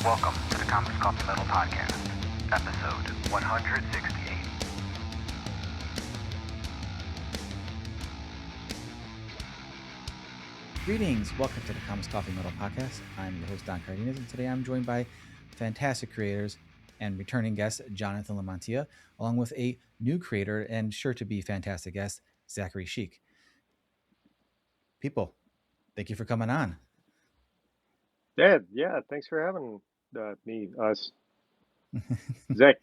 Welcome to the Comics Coffee Metal Podcast, episode 168. Greetings, welcome to the Comics Coffee Metal Podcast. I'm your host, Don Cardenas, and today I'm joined by fantastic creators and returning guest, Jonathan LaMantia, along with a new creator and sure to be fantastic guest, Zachary Sheikh. People, thank you for coming on. Yeah, thanks for having us. Zach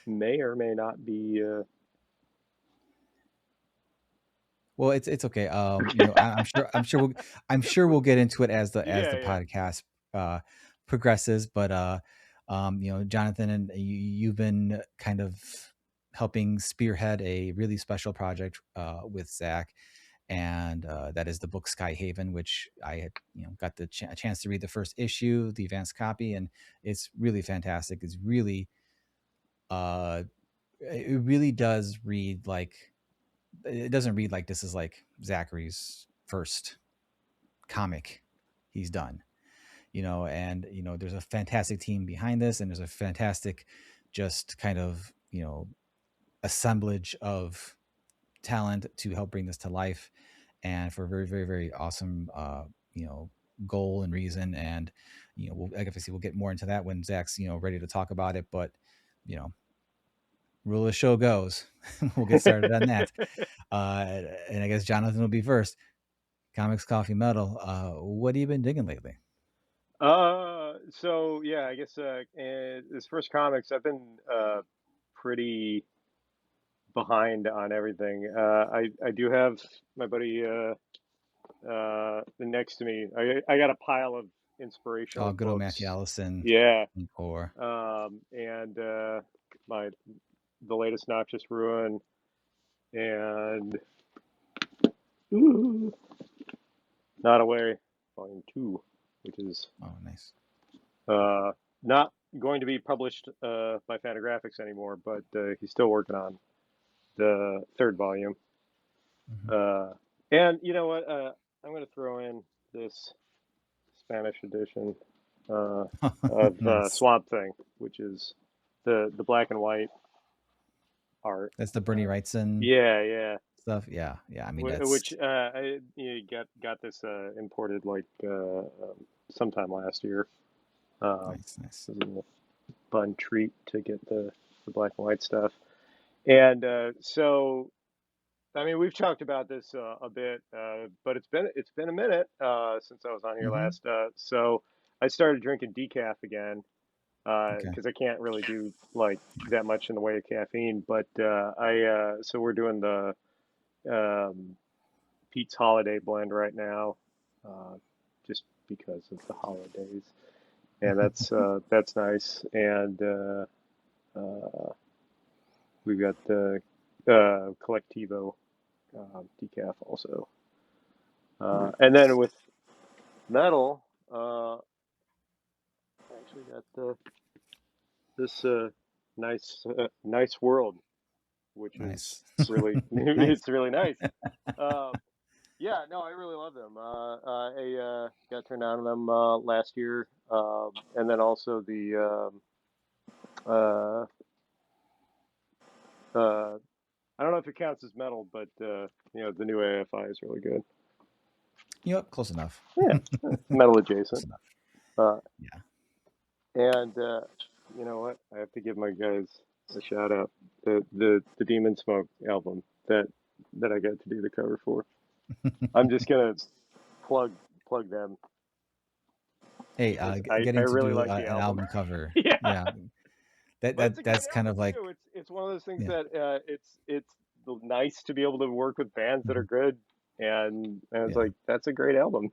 may or may not be. Well, it's okay. I'm sure we'll get into it as the Yeah. podcast progresses. But Jonathan, and you've been kind of helping spearhead a really special project with Zach, and that is the book SKYHAVEN, which I had got the chance to read the first issue, the advanced copy, and it's really fantastic. It's really it really does read like. It doesn't read like this is like Zachary's first comic he's done, and there's a fantastic team behind this, and there's a fantastic just kind of assemblage of talent to help bring this to life, and for a very, very, very awesome goal and reason. And obviously we'll get more into that when Zach's ready to talk about it, but rule of the show goes. We'll get started on that. And I guess Jonathan will be first. Comics, Coffee, Metal. What have you been digging lately? So yeah, I guess this first comics, I've been pretty behind on everything. I do have my buddy next to me. I got a pile of inspirational. Oh, good old books. Matthew Allison. Yeah. Or and the latest Noxious Ruin, and Not Away, Volume 2, which is nice. Not going to be published by Fantagraphics anymore, but he's still working on the third volume. Mm-hmm. And you know what? I'm going to throw in this Spanish edition of nice. Swamp Thing, which is the black and white art. That's the Bernie Wrightson. Yeah. Stuff. Yeah. I mean, which I got this imported like sometime last year. Nice. It was a fun treat to get the black and white stuff. And so, I mean, we've talked about this a bit, but it's been a minute since I was on here last. So I started drinking decaf again. Because I can't really do like that much in the way of caffeine, but so we're doing the Pete's Holiday blend right now, just because of the holidays, and that's nice. And we've got the Collectivo decaf also, and then with metal. Actually got this nice world, which is really it's really nice. Yeah, no, I really love them. I got turned on to them last year, and then also the I don't know if it counts as metal, but the new AFI is really good. Close enough. Yeah, metal adjacent. Yeah. And you know what? I have to give my guys a shout out. The Demon Smoke album that I got to do the cover for. I'm just gonna plug them. Hey, getting to really do like an album cover. Yeah. That's kind of like it's one of those things that it's nice to be able to work with bands that are good, and it's like that's a great album.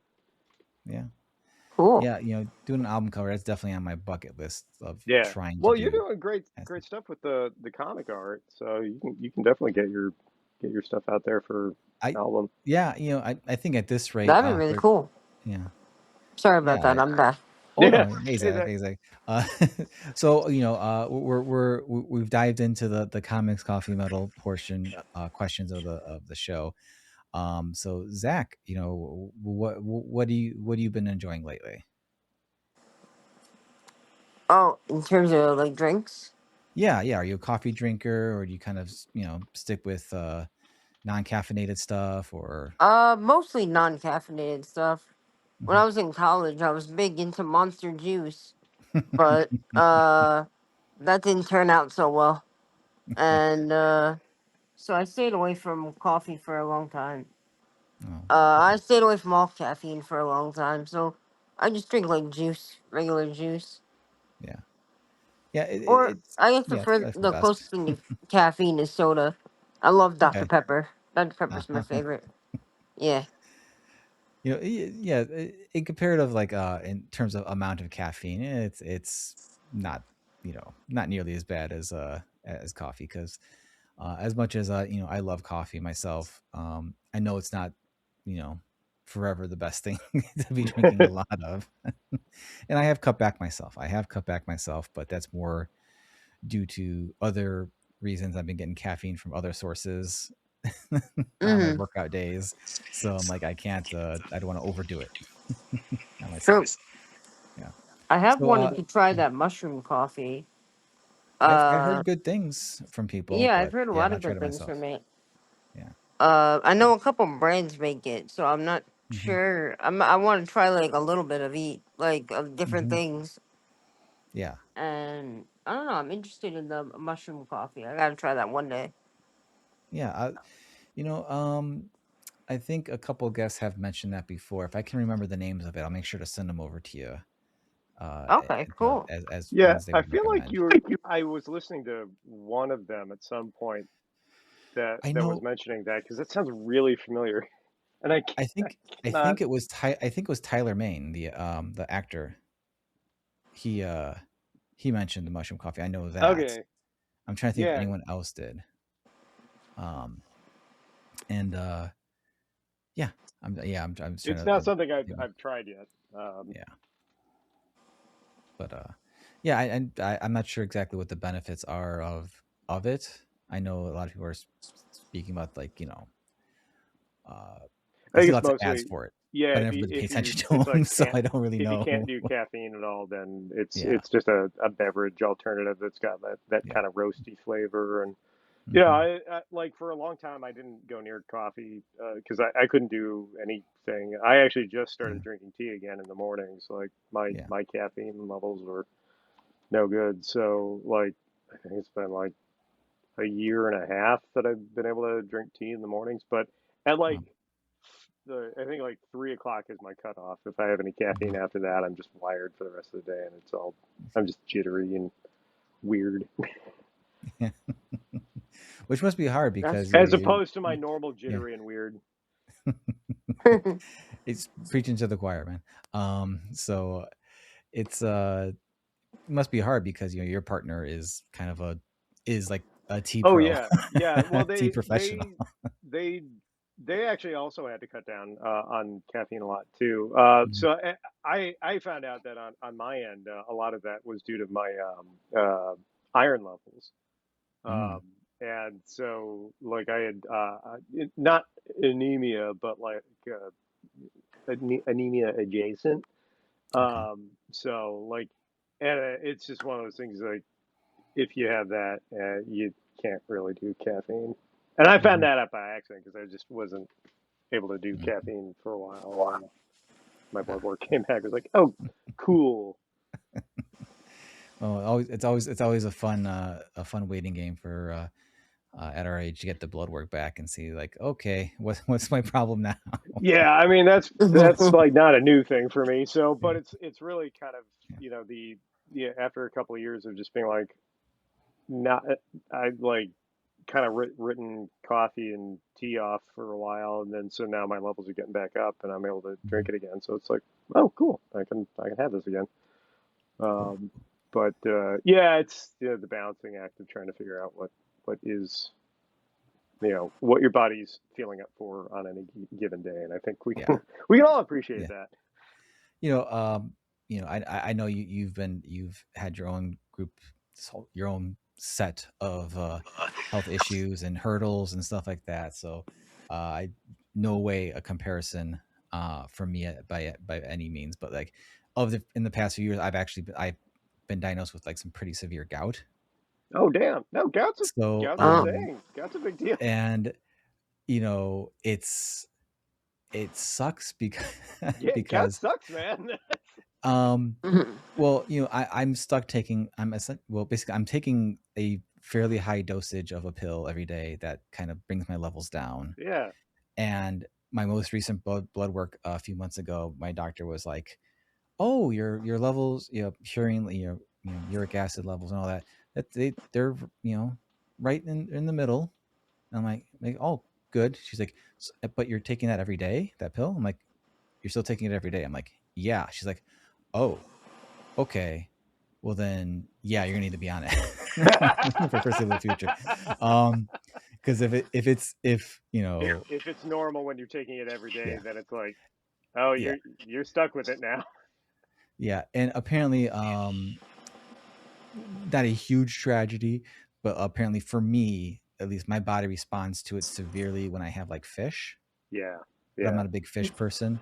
Yeah. Cool. Yeah, doing an album cover, that's definitely on my bucket list of trying to do. Well, you're doing great stuff with the comic art, so you can definitely get your stuff out there for album. Yeah, I think at this rate that'd be really cool. Yeah. Sorry about that. I'm back. Oh no, exactly. So we've dived into the comics, coffee, metal portion questions of the show. So Zach, what have you been enjoying lately? Oh, in terms of like drinks? Yeah. Are you a coffee drinker, or do you kind of stick with non-caffeinated stuff, or? Mostly non-caffeinated stuff. When Mhm. I was in college, I was big into Monster Juice, but that didn't turn out so well, Yeah. and so I stayed away from coffee for a long time. Oh, I stayed away from all caffeine for a long time, so I just drink like juice, regular juice. yeah. Yeah. Or I guess Yeah, it's the probably for the the best. closest thing to caffeine is soda. I love Dr. Okay. Pepper. Dr. Pepper's my Uh-huh. favorite. Yeah. Yeah, in comparative, like in terms of amount of caffeine, it's not not nearly as bad as coffee, because as much as I love coffee myself, I know it's not you know forever the best thing to be drinking a lot of. And I have cut back myself, but that's more due to other reasons. I've been getting caffeine from other sources on my Mm-hmm. workout days, so I'm like, I can't I don't want to overdo it on True. myself. Yeah. I have So wanted to try yeah, that mushroom coffee. I've heard good things from people, Yeah, I've but heard a yeah, I've lot not of tried good it things myself. from it. Yeah. I know a couple brands make it, so I'm not Hmm. sure. I want to try like a little bit of of different Hmm. things, Yeah. and I don't know. I'm interested in the mushroom coffee. I gotta try that one day. Yeah. You know, um, I think a couple of guests have mentioned that before. If I can remember the names of it, I'll make sure to send them over to you Okay, cool. as Yeah, ones they I would feel like recommend. you were. I was listening to one of them at some point I that was know. mentioning that because that sounds really familiar, and I I think I cannot. think it was I think it was Tyler Maine, the actor. He uh he mentioned the mushroom coffee. I know that. Okay, I'm trying to think if yeah, anyone else did. Um and yeah, I'm just trying it's to not something think of- I've tried yet. yeah, but yeah, I'm not sure exactly what the benefits are of it. I know a lot of people are speaking about, like, uh I I think see it's lots of ads mostly for it, yeah. but I never really pay If you attention to it's them, like so can't I don't really if you can't know. do caffeine at all, then Yeah. it's just a beverage alternative that's got that Yeah. kind of roasty flavor. And Hmm. I like for a long time I didn't go near coffee because I couldn't do anything. I actually just Yeah. started drinking tea again in the mornings. Like my Yeah. my caffeine levels were no good. So like I think it's been like a year and a half that I've been able to drink tea in the mornings. But at like Oh, I think like 3 o'clock is my cutoff. If I have any caffeine mhm. after that, I'm just wired for the rest of the day, and I'm just jittery and weird, Yeah. Which must be hard That's because as opposed to my you normal yeah, jittery and weird. it's preaching to the choir, man. So it's it must be hard because your partner is kind of is like a tea Oh pro, yeah, yeah. Well, tea professional. they they actually also had to cut down on caffeine a lot too. Mhm. So I found out that on my end, a lot of that was due to my iron levels. Mm. Um, and so like I had not anemia, but like anemia adjacent. Okay. So like, and it's just one of those things like if you have that, you can't really do caffeine. And I found Hmm. that out by accident because I just wasn't able to do Hmm. caffeine for a while, and my blood work came back. It was like, oh, cool. Well, it's always a fun waiting game for at our age to get the blood work back and see, like, okay, what's my problem now? Yeah, I mean that's like not a new thing for me. So, but Yeah. it's really kind of Yeah. the yeah after a couple of years of just being like not I like kind of written coffee and tea off for a while, and then so now my levels are getting back up, and I'm able to drink Mhm. it again. So it's like, oh, cool, I can have this again. Cool. Um, but yeah, it's the balancing act of trying to figure out what is what your body's feeling up for on any given day, and I think we Yeah. can we can all appreciate Yeah. that. You know, um, I know you've had your own group, your own set of health issues and hurdles and stuff like that. So, I no way a comparison by any means, but like in the past few years, I've been diagnosed with like some pretty severe gout. Oh damn! No, gout's So a thing. Gout's a big deal. and it sucks because Yeah, gout because sucks, man. well, I'm stuck taking basically I'm taking a fairly high dosage of a pill every day that kind of brings my levels down. Yeah. And my most recent blood work a few months ago, my doctor was like, "Oh, your levels, purine, uric acid levels and all that they're right in the middle." And I'm like, "Oh, good." She's like, "But you're taking that every day, that pill?" I'm like, "You're still taking it every day?" I'm like, "Yeah." She's like, "Oh, okay. Well then, yeah, you're gonna need to be on it for foreseeable future." Because if it's normal when you're taking it every day, then it's like, oh, you're stuck with it now. Yeah, and apparently, not a huge tragedy, but apparently for me, at least, my body responds to it severely when I have like fish. Yeah. But I'm not a big fish person.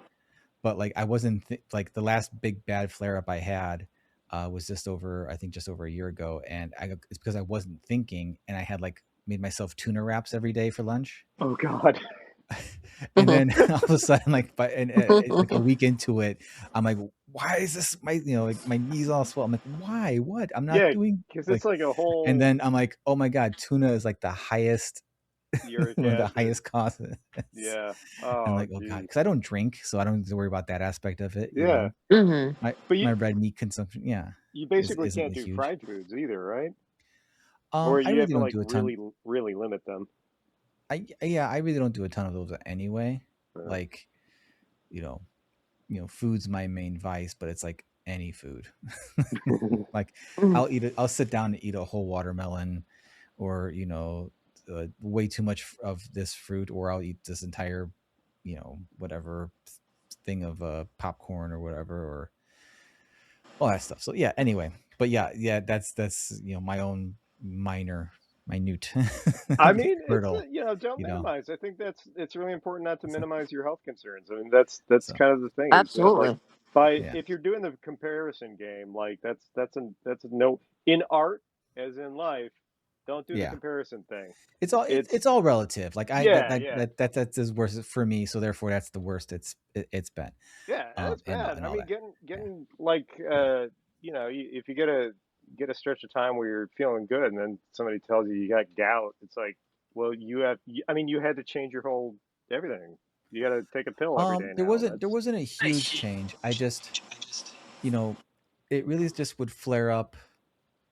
But like I wasn't like the last big bad flare up I had was just over a year ago, and it's because I wasn't thinking, and I had like made myself tuna wraps every day for lunch. Oh God. And then all of a sudden, like like a week into it, I'm like, why is this my like my knees all swell? I'm like, why? What? I'm not doing because it's like a whole. And then I'm like, oh my God, tuna is like the highest uric one of the acid. highest costs. Yeah. I'm like, oh God, because I don't drink, so I don't have to worry about that aspect of it. Yeah. My red meat consumption, you basically can't do fried foods either, right? Or you have to like really limit them. I really don't do a ton of those anyway. Like, food's my main vice, but it's like any food. Like I'll sit down and eat a whole watermelon, or way too much of this fruit, or I'll eat this entire whatever thing of popcorn or whatever, or all that stuff. So yeah, anyway, but yeah, that's my own minute I mean, hurdle. Don't minimize. I think it's really important not to minimize your health concerns. I mean, that's kind of the thing. Absolutely. If you're doing the comparison game, like that's a no. In art, as in life, don't do the comparison thing. It's all relative. Like that's as worse for me. So therefore, that's the worst it's been. Yeah, that's bad. I mean, getting like if you get a stretch of time where you're feeling good, and then somebody tells you got gout, it's like, well, you had to change your whole everything. You got to take a pill every day. There wasn't a huge change. I just, it really just would flare up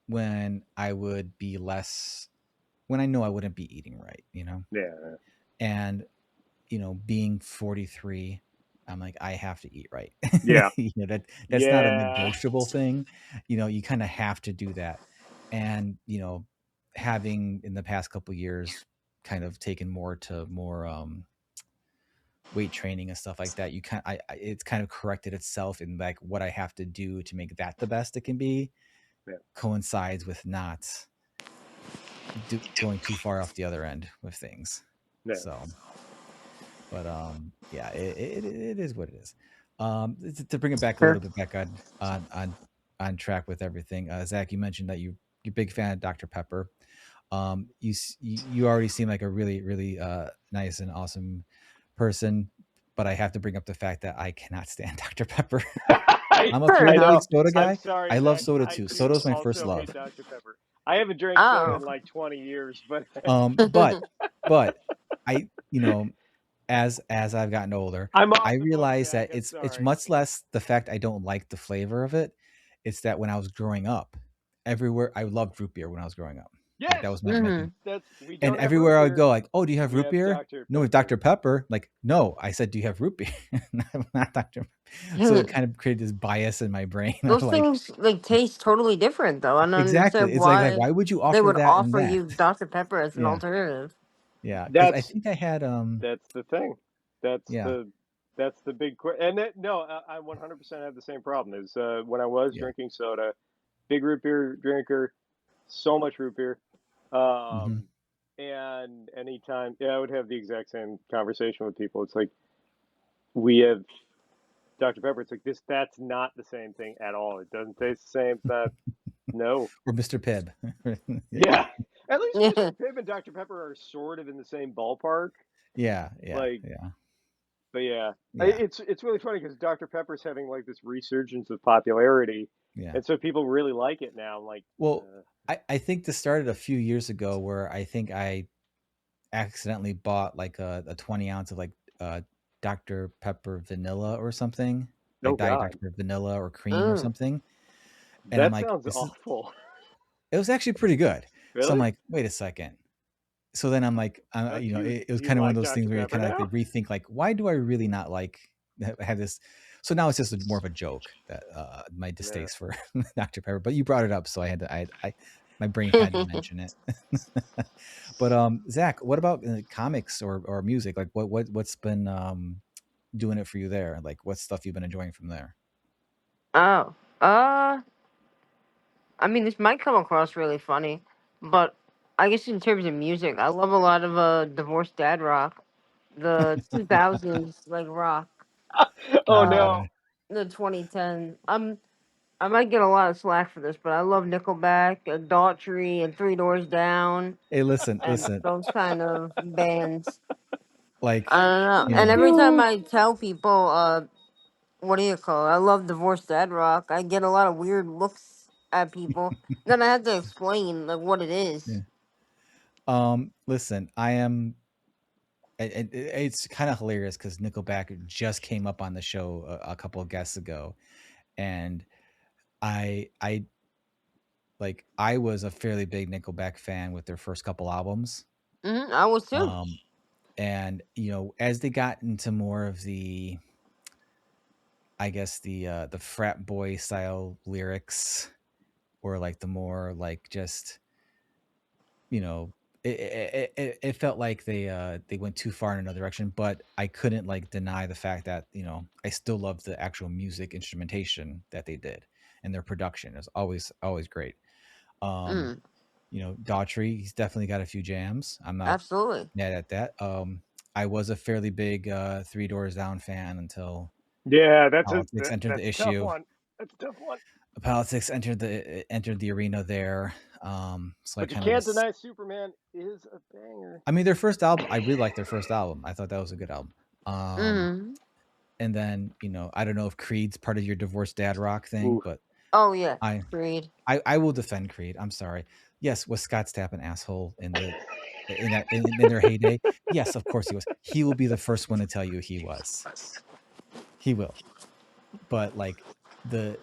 when I would be when I know I wouldn't be eating right, Yeah. And being 43, I'm like, I have to eat right. Yeah. That's not a negotiable thing. You kind of have to do that. And, having in the past couple of years kind of taken more weight training and stuff like that, it's kind of corrected itself in like what I have to do to make that the best it can be. Coincides with not going too far off the other end with things. So, but it is what it is. To bring it back a little bit back on track with everything. Zach, you mentioned that you're a big fan of Dr. Pepper. You already seem like a really, really nice and awesome person, but I have to bring up the fact that I cannot stand Dr. Pepper. I'm a pretty big soda guy. I'm sorry, I love soda too. Soda's my first love. Dr. Pepper. I haven't drank soda in like 20 years, but but I as I've gotten older, I realize that it's much less the fact I don't like the flavor of it. It's that when I was growing up, everywhere I loved root beer when I was growing up. Yes, like, that was my and everywhere I would go, like, oh, do you have root beer? No, with Dr. Pepper. Like, no, I said, do you have root beer? Not Dr. Pepper. So it kind of created this bias in my brain. Those things like taste totally different, though. I don't understand It's why like why would you offer they would that offer you Dr. Pepper as an alternative. Yeah, because I think I had That's the thing. That's the big and I 100% have the same problem. Is when I was drinking soda, big root beer drinker, so much root beer. And anytime, I would have the exact same conversation with people. It's like, we have Dr. Pepper. It's like that's not the same thing at all. It doesn't taste the same. It's not No. or Mr. Pibb. Yeah. At least Yeah. Mr. Pibb and Dr. Pepper are sort of in the same ballpark. Yeah, yeah, Like, yeah, but yeah, yeah, it's really funny because Dr. Pepper's having like this resurgence of popularity, yeah. and so people really like it now. I'm like, Well, I think this started a few years ago where I think I accidentally bought like a 20 ounce of like Dr. Pepper vanilla or something, oh like Diet Dr. God, Pepper vanilla or cream or Mm. something. And I'm that like, sounds this is, awful. it was actually pretty good. So I'm Really? like, wait a second. So then I'm like, it was You kind of one of like those things Dr. where you Pepper kind of now? like rethink, like, why do I really not like have this? So now it's just more of a joke that my Yeah. distaste for Dr. Pepper. But you brought it up, so I had to, my brain had to mention it. But Zach, what about comics or music? Like, what's been doing it for you there? Like, what stuff you've been enjoying from there? Oh. I mean, this might come across really funny, but I guess in terms of music, I love a lot of divorced dad rock, the 2000s like rock, Oh uh, no. Okay. the 2010. I might get a lot of slack for this, but I love Nickelback, Daughtry, and Three Doors Down, Hey, listen, and listen. those kind of bands. Like, I don't know. you And know, every time I tell people, what do you call it? I love divorced dad rock. I get a lot of weird looks at people. Then I have to explain like what it is. yeah. Listen, I am. It's kind of hilarious because Nickelback just came up on the show a couple of guests ago, and I like I was a fairly big Nickelback fan with their first couple albums. I was too. Um, and as they got into more of the, I guess the frat boy style lyrics, or like the more like just you know it felt like they went too far in another direction, but I couldn't like deny the fact that I still love the actual music instrumentation that they did, and their production is always great. um Mm, Daughtry, he's definitely got a few jams. I'm not absolutely. mad at that. I was a fairly big Three Doors Down fan until Yeah, politics entered that's the a tough issue. one. That's a tough one. Politics entered the arena there. So I But you kind of can't just, deny Superman is a banger. I mean, their first album, I really liked their first album. I thought that was a good album. Mm. And then, I don't know if Creed's part of your divorced dad rock thing, Ooh. but Oh yeah, I agreed. I will defend Creed. I'm sorry. Yes, was Scott Stapp an asshole in their heyday? Yes, of course he was. He will be the first one to tell you he was. He will. But like the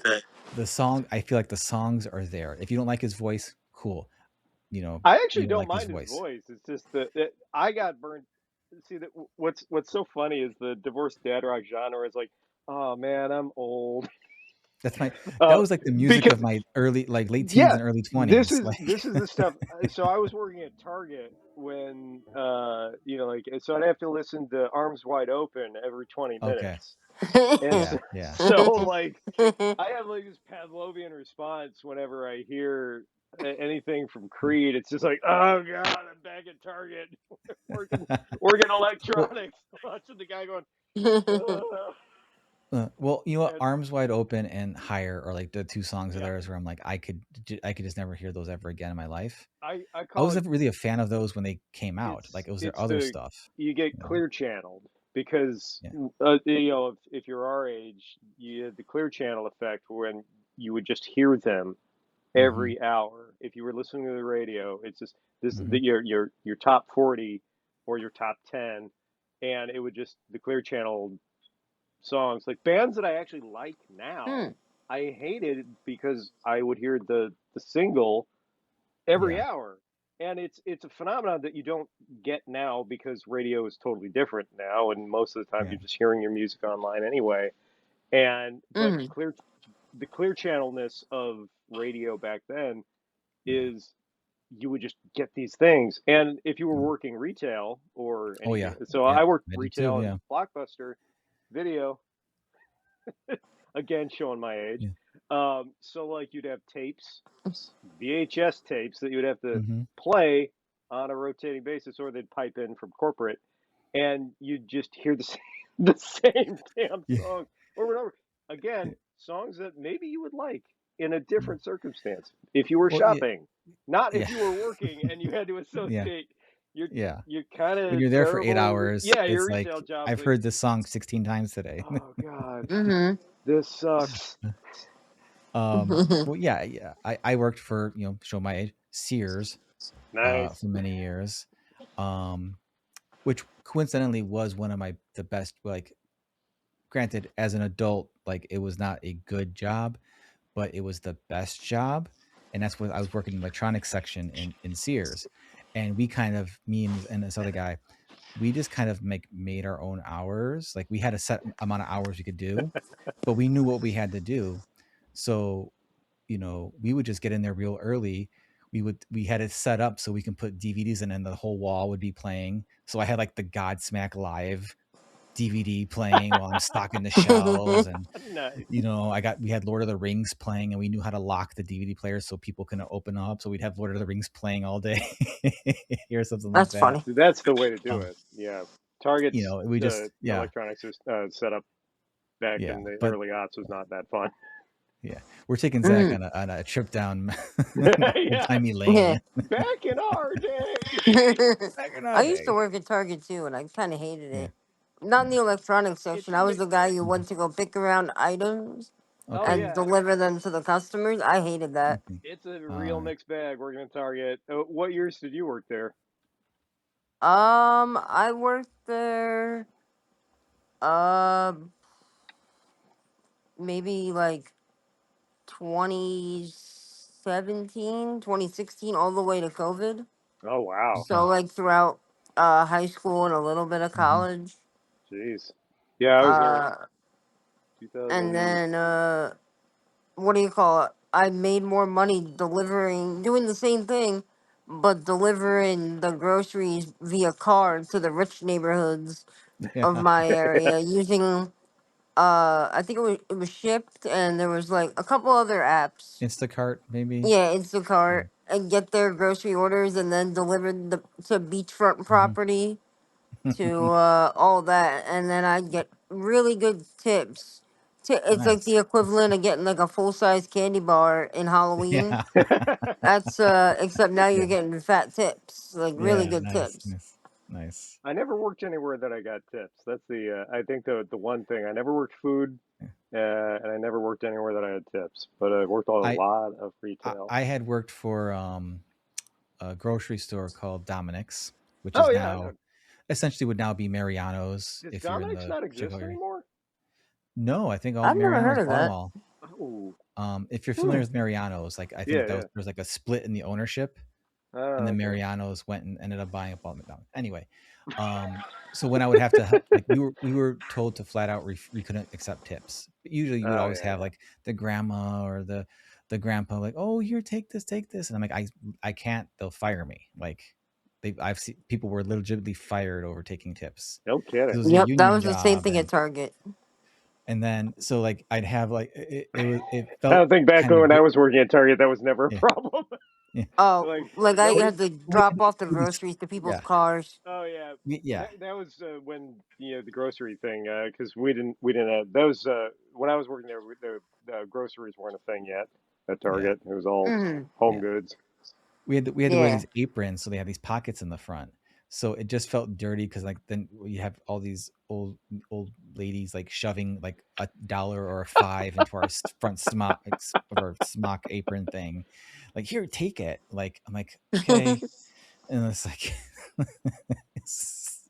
the song, I feel like the songs are there. If you don't like his voice, cool. I actually You don't don't like his mind his voice. voice. It's just that I got burned. See that what's so funny is the divorced dad rock genre is like, oh man, I'm old. That was like the music of Because my early, like late teens yeah, and early 20s. Like, this is the stuff. So I was working at Target when like so I'd have to listen to Arms Wide Open every 20 okay. minutes, and Yeah, so, yeah. so like I have like this Pavlovian response whenever I hear anything from Creed. It's just like, oh god, I'm back at Target working Well, electronics, watching the guy going, ugh. well, you know what? And Arms Wide Open and Higher are like the two songs of yeah, theirs where I'm like, I could just never hear those ever again in my life. I I call was it never really a fan of those when they came out. Like, it was their it's other the stuff. you get You know? clear channeled because Yeah. if you're our age, you had the clear channel effect when you would just hear them Mm-hmm. every hour. If you were listening to the radio, it's just Mm-hmm. your top 40 or your top 10, and it would just the clear channel songs like bands that I actually like now. Mm, I hated because I would hear the single every Yeah. hour, and it's a phenomenon that you don't get now because radio is totally different now, and most of the time Yeah. you're just hearing your music online anyway. And but mm, the clear channelness of radio back then Yeah. is you would just get these things, and if you were Mm. working retail or Oh anything, yeah. so Yeah. I worked I did too. retail and Yeah. Blockbuster video, again showing my age. Yeah. So like you'd have tapes, VHS tapes that you would have to Mm-hmm. play on a rotating basis, or they'd pipe in from corporate, and you'd just hear the same, the same damn Yeah. song over and over again. Songs that maybe you would like. in a different circumstance. If you were Well, shopping, not if yeah, you were working and you had to yeah, associate your yeah. kind When of you're there for 8 terrible. hours, Yeah, your it's retail like job's I've like, heard this song 16 times today. oh God, Mm-hmm. this sucks. Well, yeah. I worked for, show my age, Sears, Nice. for many years, um, which coincidentally was one of the best. Like, granted, as an adult, like it was not a good job, but it was the best job, and that's what I was working in the electronics section in Sears, and we kind of and this other guy, we just kind of made our own hours. Like we had a set amount of hours we could do, but we knew what we had to do, so we would just get in there real early. We had it set up so we can put DVDs in and the whole wall would be playing. So I had like the Godsmack Live DVD playing while I'm stocking the shelves. And Nice. we had Lord of the Rings playing, and we knew how to lock the DVD player so people couldn't open up. So we'd have Lord of the Rings playing all day or something like That's that. funny. That's the way to do Um, it. Yeah. Target's we just electronics setup back in the but early aughts was not that fun. yeah, we're taking Zach Mm. on a trip down Yeah. old-timey Yeah. lane. Back in our day. Back in I our used to day. work at Target too, and I kind of hated Yeah, it. Not in yeah. the electronics It's section. a I was the mixed guy bag. who went to go pick around items Oh Okay. and yeah. deliver them to the customers. I hated that. Okay. It's a All real right. mixed bag working at Target. What years did you work there? I worked there. Uh, maybe like 2017, 2016, all the way to COVID. Oh wow. Okay. So like throughout high school and a little bit of Mm-hmm. college. Jeez. Yeah, I was there Uh, and 2000. then what do you call it? I made more money doing the same thing, but delivering the groceries via car to the rich neighborhoods of Yeah. my area using I think it was shipped, and there was like a couple other apps. Instacart, maybe. Yeah, Yeah. Instacart, and get their grocery orders and then deliver to beachfront property to all that, and then I'd get really good tips. It's like Nice. the equivalent of getting like a full size candy bar in Halloween. Yeah. That's except now you're Yeah. getting fat tips, like really Yeah. good Nice. tips. Nice. Nice. I never worked anywhere that I got tips. That's I think the one thing. I never worked food, and I never worked anywhere that I had tips. But I worked on a I lot of retail. I had worked for a grocery store called Dominic's, which Oh is yeah, I know. now essentially would now be Mariano's Does if you're in Dominic's the not Chicago exist area. anymore? No, I think all I've never heard Mariano's of bought them that. all. Oh, If you're familiar hmm. with Mariano's, like I think Yeah, that yeah. there's like a split in the ownership, and Oh, then okay. Mariano's went and ended up buying up all McDonald's. Anyway, so when I would have to help, like we were told to flat out we couldn't accept tips. But usually you would Oh always yeah, have like the grandma or the grandpa like, oh, here, take this, and I'm like, I can't. They'll fire me. Like I've seen people were legitimately fired over taking tips yeah. No because it kidding. was a Yep, that union was the same job. thing at Target. And then so like I'd have like it I felt don't think back kind of when I was working at Target, that was never a yeah, problem. yeah. Oh, Like like I that It, had was. to we drop off the would be groceries to people's yeah, cars. Oh yeah, yeah. that was when the grocery thing because we didn't have those when I was working there the groceries weren't a thing yet at Yeah, Target. It was all Mm, home yeah. goods. We had to wear yeah. these aprons, so they had these pockets in the front. So it just felt dirty because like then you have all these old ladies like shoving like $1 or a 5 into our front smock of our smock apron thing. Like, here, take it. Like I'm like, okay, and it's like, it's,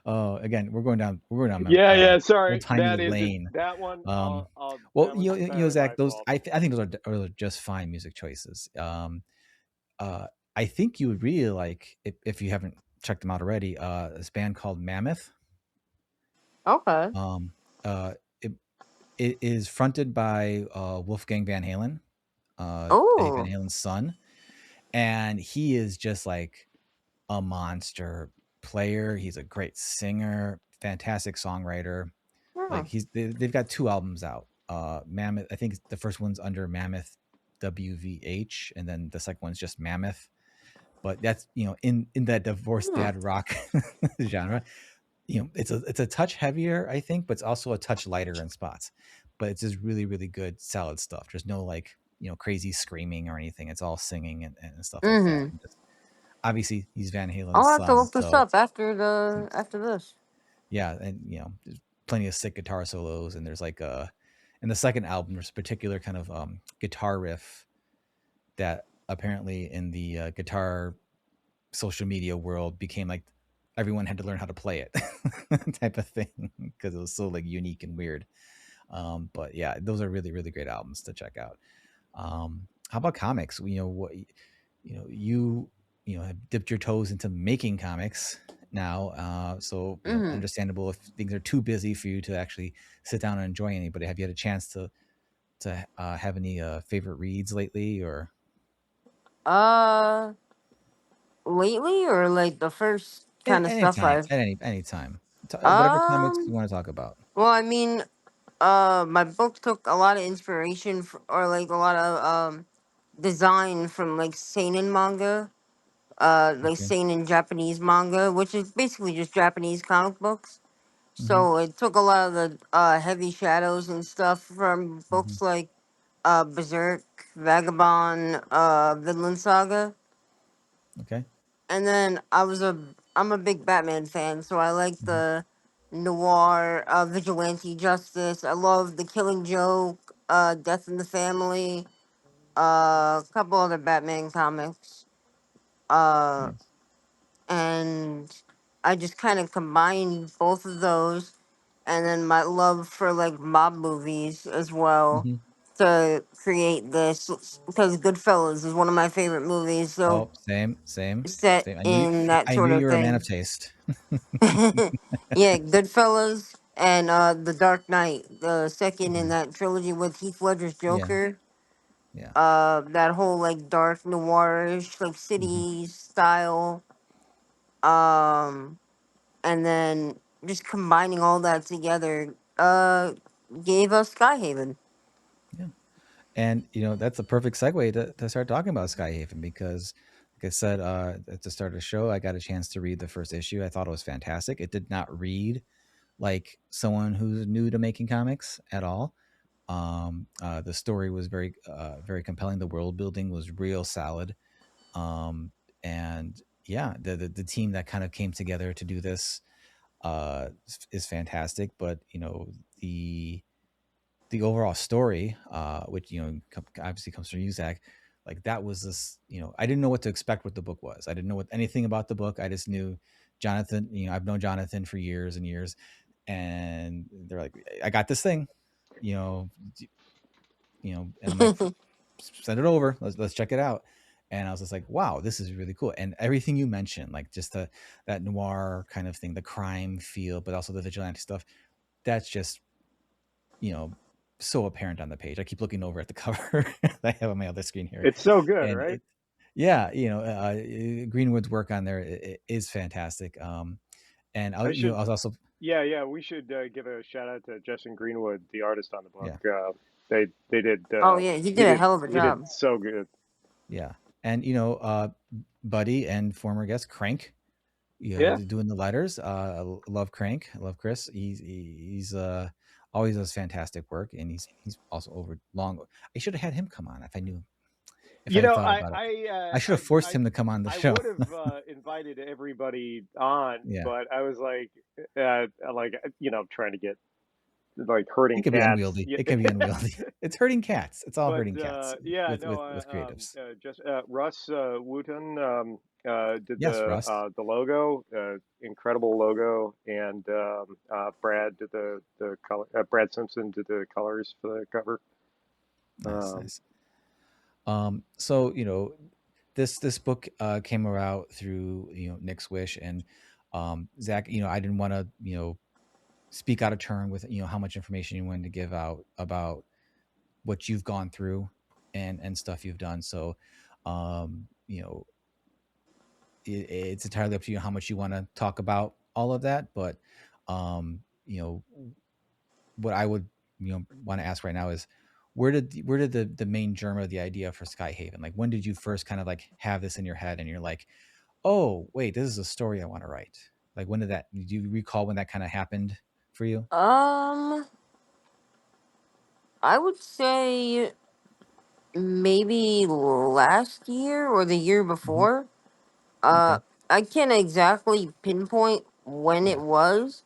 oh, again, we're going down Yeah, yeah. old Sorry, timey that is it. lane. That one. Well, That was entirely my Zach, those fault. I think those are just fine music choices. Uh, I think you would really like if you haven't checked them out already. This band called Mammoth. Okay. Um, uh, it is fronted by Wolfgang Van Halen, Eddie Van Oh. Halen's son, and he is just like a monster player. He's a great singer, fantastic songwriter. Hmm. Like they've got 2 albums out. Mammoth. I think the first one's under Mammoth WVH, and then the second one's just Mammoth. But that's in that divorced Hmm. dad rock genre. It's a touch heavier, I think, but it's also a touch lighter in spots. but it's just really, really good, solid stuff. There's no like, crazy screaming or anything. It's all singing and stuff like that. Mm-hmm. And just, obviously, he's Van Halen's I'll have to son, look this so up after this. yeah, and there's plenty of sick guitar solos, and there's like in the second album, there's a particular kind of guitar riff that apparently in the guitar social media world became like everyone had to learn how to play it type of thing because it was so like unique and weird. But yeah, those are really, really great albums to check out. How about comics? You have dipped your toes into making comics now, so Mm-hmm. understandable if things are too busy for you to actually sit down and enjoy any. But have you had a chance to have any favorite reads lately, or Uh, lately or like the first kind of stuff anytime, I've at any time, whatever comics you um. want to talk about? Well, I mean, my book took a lot of inspiration or like a lot of design from like seinen manga, like Okay. seinen Japanese manga, which is basically just Japanese comic books. Mm-hmm. So it took a lot of the heavy shadows and stuff from Mm-hmm. books like Berserk, Vagabond, Vinland Saga, Okay. and then I'm a big Batman fan, so I like Mm-hmm. the noir, vigilante justice. I love The Killing Joke, Death in the Family, a couple other Batman comics, uh, Nice. and I just kind of combined both of those, and then my love for like mob movies as well Mm-hmm. to create this because Goodfellas is one of my favorite movies. So Oh, same. set in that I knew sort you of were a man of thing. taste. Yeah, Goodfellas and The Dark Knight, the second in Yeah. that trilogy with Heath Ledger's Yeah. Joker. Yeah. That whole like dark noirish like Mm-hmm. city style. Um, and then just combining all that together, gave us Skyhaven. Yeah. And that's a perfect segue to start talking about Skyhaven because, like I said at the start of the show, I got a chance to read the first issue. I thought it was fantastic. It did not read like someone who's new to making comics at all. The story was very, very compelling. The world building was real solid. Um, and yeah, the team that kind of came together to do this is fantastic. But the overall story, which obviously comes from you, Zach, like that was this. I didn't know what to expect. What the book was, I didn't know anything about the book. I just knew Jonathan. I've known Jonathan for years and years, and they're like, I got this thing, you know, and I'm like, send it over. Let's check it out. And I was just like, wow, this is really cool. And everything you mentioned, like just that noir kind of thing, the crime feel, but also the vigilante stuff. That's just you know so apparent on the page. I keep looking over at the cover that I have on my other screen here, It's so good, and right? yeah, Greenwood's work on there is fantastic. And I I should, was also yeah, we should give a shout out to Justin Greenwood, the artist on the book. yeah. They did Oh yeah, he did a hell of a he did job. so good. Yeah. And Buddy and former guest Crank, Yeah, doing the letters. I love Crank. I love Chris. He's always does fantastic work, and he's also over long. I should have had him come on if I you had know, thought about it. I should have forced I him to come on the I show. would have invited everybody on, Yeah. but I was like trying to get like It herding could be cats. unwieldy. Yeah. It can be unwieldy. It's herding cats. It's all But herding cats yeah, with no, creatives. just Russ Wooten did Yes, Russ. the logo, incredible logo, and Brad did the color. Brad Simpson did the colors for the cover. Nice, Um, nice. So this book came about through Nick's wish, and Zach. I didn't want to speak out of turn with how much information you wanted to give out about what you've gone through and stuff you've done. So um, you know it's entirely up to you how much you want to talk about all of that. But um, you know, what I would want to ask right now is where did the main germ of the idea for Skyhaven? Like when did you first kind of like have this in your head and you're like, oh wait, this is a story I want to write? Like when do you recall when that kind of happened for you? Um, I would say maybe last year or the year Hmm. before. Uh, Okay. I can't exactly pinpoint when it Yeah. was.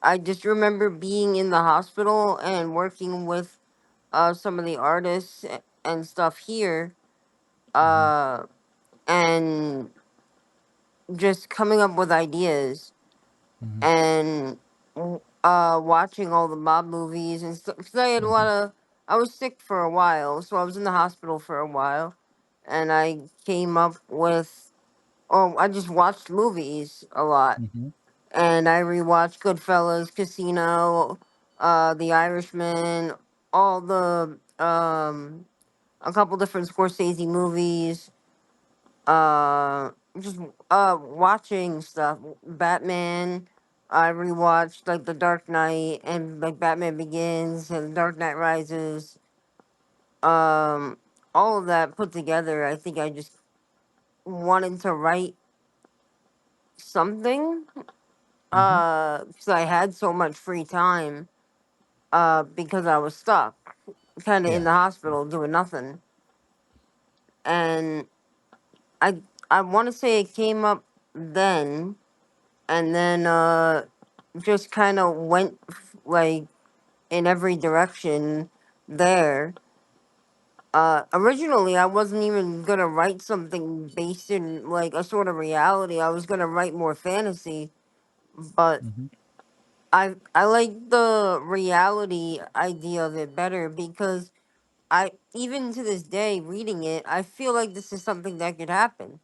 I just remember being in the hospital and working with some of the artists and stuff here, Hmm. uh, and just coming up with ideas Hmm. and watching all the mob movies and stuff. Because I had a lot Hmm. of, I was sick for a while, so I was in the hospital for a while, and I came up with, oh, I just watched movies a lot, Hmm. and I rewatched Goodfellas, Casino, The Irishman, all the a couple different Scorsese movies, just watching stuff. Batman. I rewatched like The Dark Knight and like Batman Begins and Dark Knight Rises. Um, all of that put together, I think I just wanted to write something. Hmm. Because I had so much free time. Because I was stuck, kind of in Yeah. the hospital doing nothing, and I I want to say it came up then, and then just kind of went like in every direction there. Originally I wasn't even gonna write something based in like a sort of reality. I was gonna write more fantasy, but Hmm. I like the reality idea of it better because I, even to this day reading it, I feel like this is something that could happen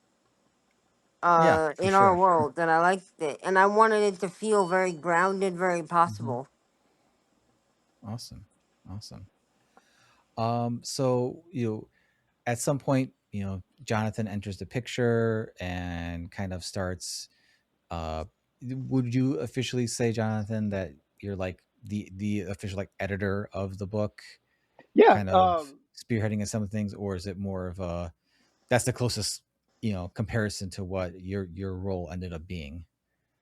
Yeah, for in our sure. world, and I liked it, and I wanted it to feel very grounded, very Hmm. possible. Awesome. Awesome. So at some point, Jonathan enters the picture and kind of starts. Uh, would you officially say, Jonathan, that you're like the official like editor of the book, Yeah. kind of spearheading in some of the things, or is it more of a that's the closest comparison to what your role ended up being?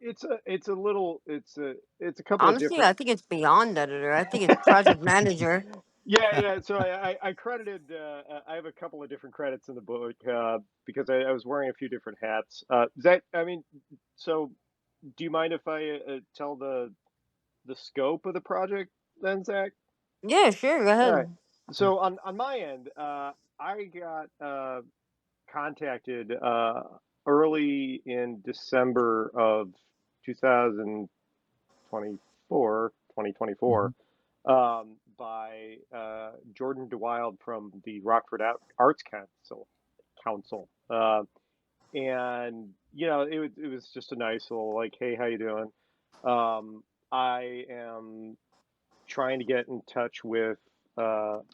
It's a little it's a couple of Honestly, different. I think it's beyond editor. I think it's project manager. Yeah, yeah. So I credited. I have a couple of different credits in the book because I was wearing a few different hats. Zach, I mean, so do you mind if I tell the scope of the project then, Zach? Yeah, sure, go All right. ahead. So on my end, I got contacted early in December of 2024, 2024, Hmm. by Jordan DeWild from the Rockford Arts Council. And it was just a nice little like, hey, how you doing? I am trying to get in touch with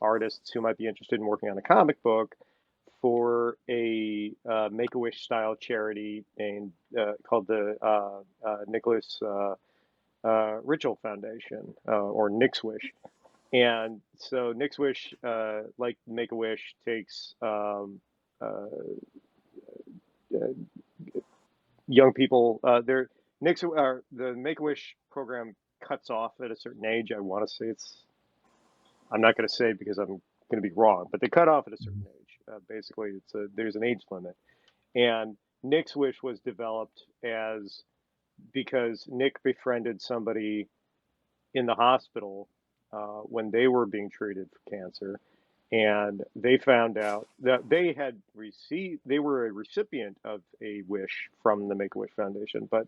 artists who might be interested in working on a comic book for a Make a Wish style charity named called the Nicholas Ritchell Foundation, or Nick's Wish. And so Nick's Wish, like Make a Wish, takes uh, uh, young people. The Make a Wish program cuts off at a certain age. I want to say it's. I'm not going to say it because I'm going to be wrong, but they cut off at a certain Hmm. age. Basically, there's an age limit, and Nick's Wish was developed as because Nick befriended somebody in the hospital when they were being treated for cancer, and they found out that they were a recipient of a wish from the Make a Wish Foundation, but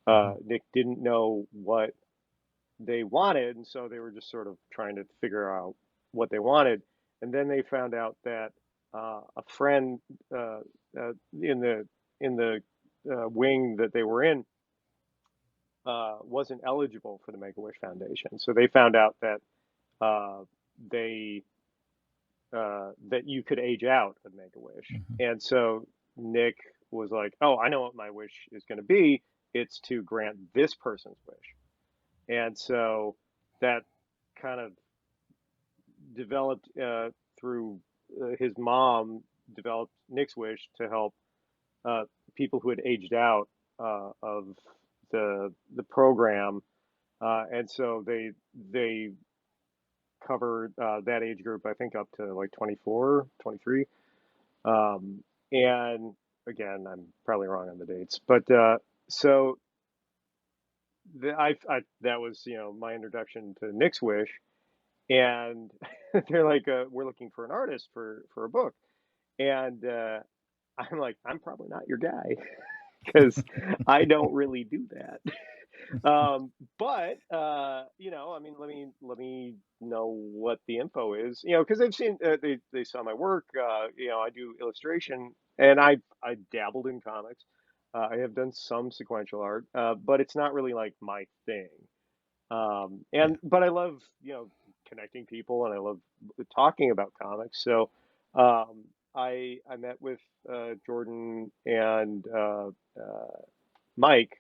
Hmm. Nick didn't know what they wanted, and so they were just sort of trying to figure out what they wanted, and then they found out that a friend uh, in the wing that they were in wasn't eligible for the Make a Wish Foundation. So they found out that uh, they that you could age out at Make a Wish, Hmm. and so Nick was like, "Oh, I know what my wish is going to be. It's to grant this person's wish." And so that kind of developed through his mom developed Nick's Wish to help uh, people who had aged out of the program, and so they cover that age group, I think up to like 24, 23. And again, I'm probably wrong on the dates, but so that was, my introduction to Nick's Wish, and they're like, we're looking for an artist for a book, and I'm like, I'm probably not your guy because I don't really do that. But I mean, let me know what the info is, because they've seen they saw my work. I do illustration, and I dabbled in comics. I have done some sequential art, but it's not really like my thing. Yeah. But I love, connecting people, and I love talking about comics. So I met with Jordan and Mike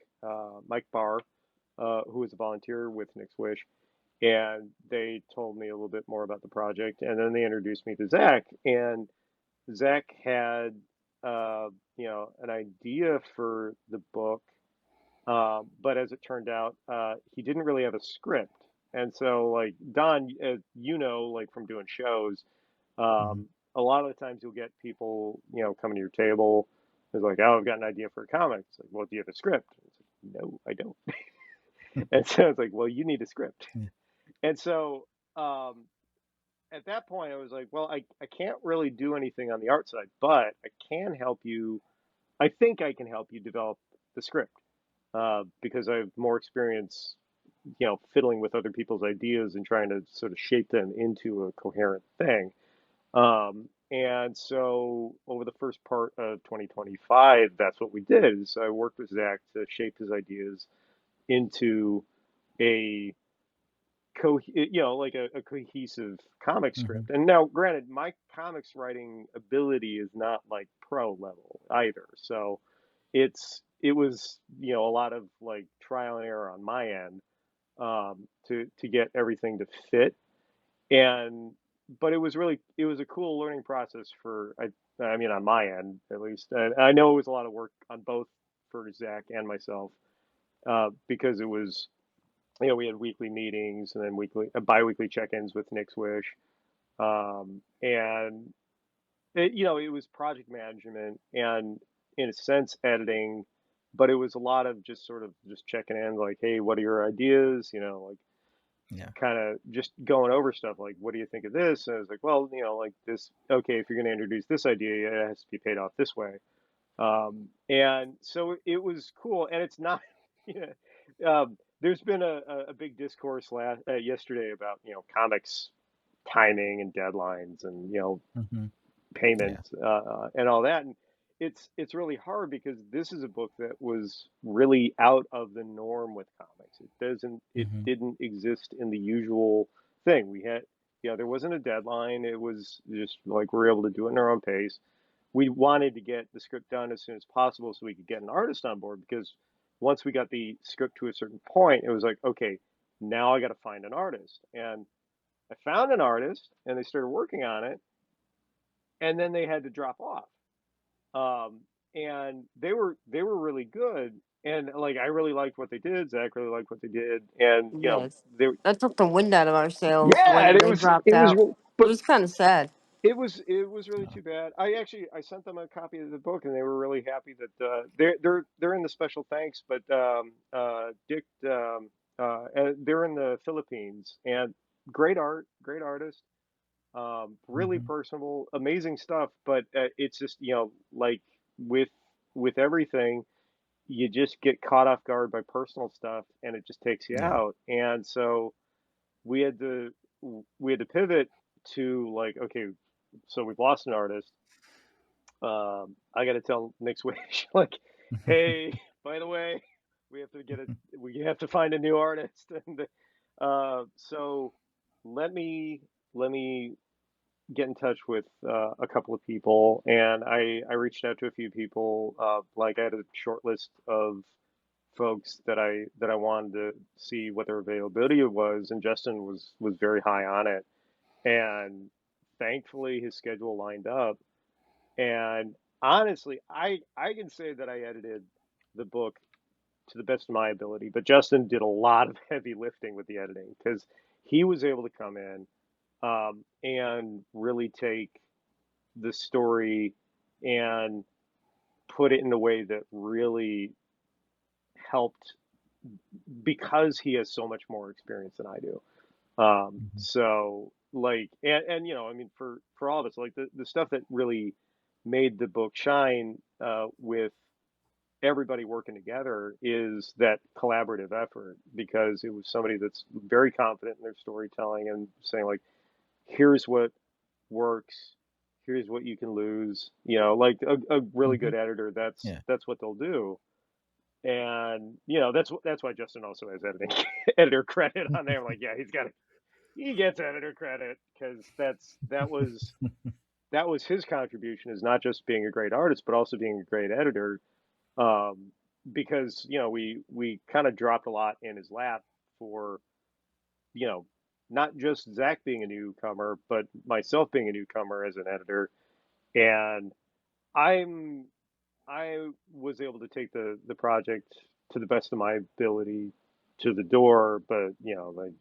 Mike Barr, who was a volunteer with Nick's Wish, and they told me a little bit more about the project, and then they introduced me to Zach, and Zach had an idea for the book, but as it turned out, he didn't really have a script. And so, like Don, like from doing shows, Hmm. a lot of the times you'll get people, coming to your table. It's like, oh, I've got an idea for a comic. It's like, well, do you have a script? It's like, no, I don't. And so it's like, well, you need a script. Yeah. And so at that point, I was like, well, I can't really do anything on the art side, but I can help you. I think I can help you develop the script, because I have more experience, fiddling with other people's ideas and trying to sort of shape them into a coherent thing. And so over the first part of 2025, that's what we did. Is I worked with Zach to shape his ideas into a like a cohesive comic Hmm. script. And now, granted, my comics writing ability is not like pro level either. So it was, a lot of like trial and error on my end, to get everything to fit. And but it was a cool learning process for I mean, on my end at least. I know it was a lot of work on both for Zach and myself, because it was, we had weekly meetings and then biweekly check-ins with Nick's Wish. And it was project management and, in a sense, editing, but it was a lot of just sort of just checking in, like, hey, what are your ideas? Like, Yeah. kind of just going over stuff, like, what do you think of this? And I was like, well, like this, okay, if you're going to introduce this idea, it has to be paid off this way. And so it was cool, and it's not, there's been a big discourse yesterday about, comics timing and deadlines and, Hmm. payment, Yeah. and all that. And it's really hard because this is a book that was really out of the norm with comics. It Hmm. didn't exist in the usual thing. We had, there wasn't a deadline. It was just like we're able to do it in our own pace. We wanted to get the script done as soon as possible so we could get an artist on board, because once we got the script to a certain point, it was like, okay, now I got to find an artist. And I found an artist, and they started working on it, and then they had to drop off. And they were really good, and like I really liked what they did. Zach really liked what they did, and Yes. they That took the wind out of our sails yeah, and when it they was dropped it was out. It but was kind of sad. it was really Oh. too bad. I sent them a copy of the book, and they were really happy that they're in the special thanks. But Dick, and they're in the Philippines, and great artist, really Hmm. personable, amazing stuff. But it's just, like with everything, you just get caught off guard by personal stuff, and it just takes you Yeah. out. And so we had to we had to pivot to, like, okay, so we've lost an artist. I got to tell Nick's Wish, like, hey, by the way, we have to find a new artist. And so let me let me get in touch with a couple of people, and I reached out to a few people. Like, I had a short list of folks that I wanted to see what their availability was, and Justin was very high on it, and thankfully his schedule lined up. And honestly, I can say that I edited the book to the best of my ability, but Justin did a lot of heavy lifting with the editing, because he was able to come in. and really take the story and put it in a way that really helped, because he has so much more experience than I do. Mhm. So like, and I mean, for all of us, like the stuff that really made the book shine, with everybody working together, is that collaborative effort, because it was somebody that's very confident in their storytelling and saying like, here's what works, here's what you can lose, like a really good Mhm. editor, Yeah. that's what they'll do. And that's why Justin also has editing editor credit on there. I'm like, yeah, he gets editor credit, because that was his contribution, is not just being a great artist but also being a great editor. um, because we kind of dropped a lot in his lap for, you know not just Zach being a newcomer but myself being a newcomer as an editor. And I'm I was able to take the project to the best of my ability to the door, but like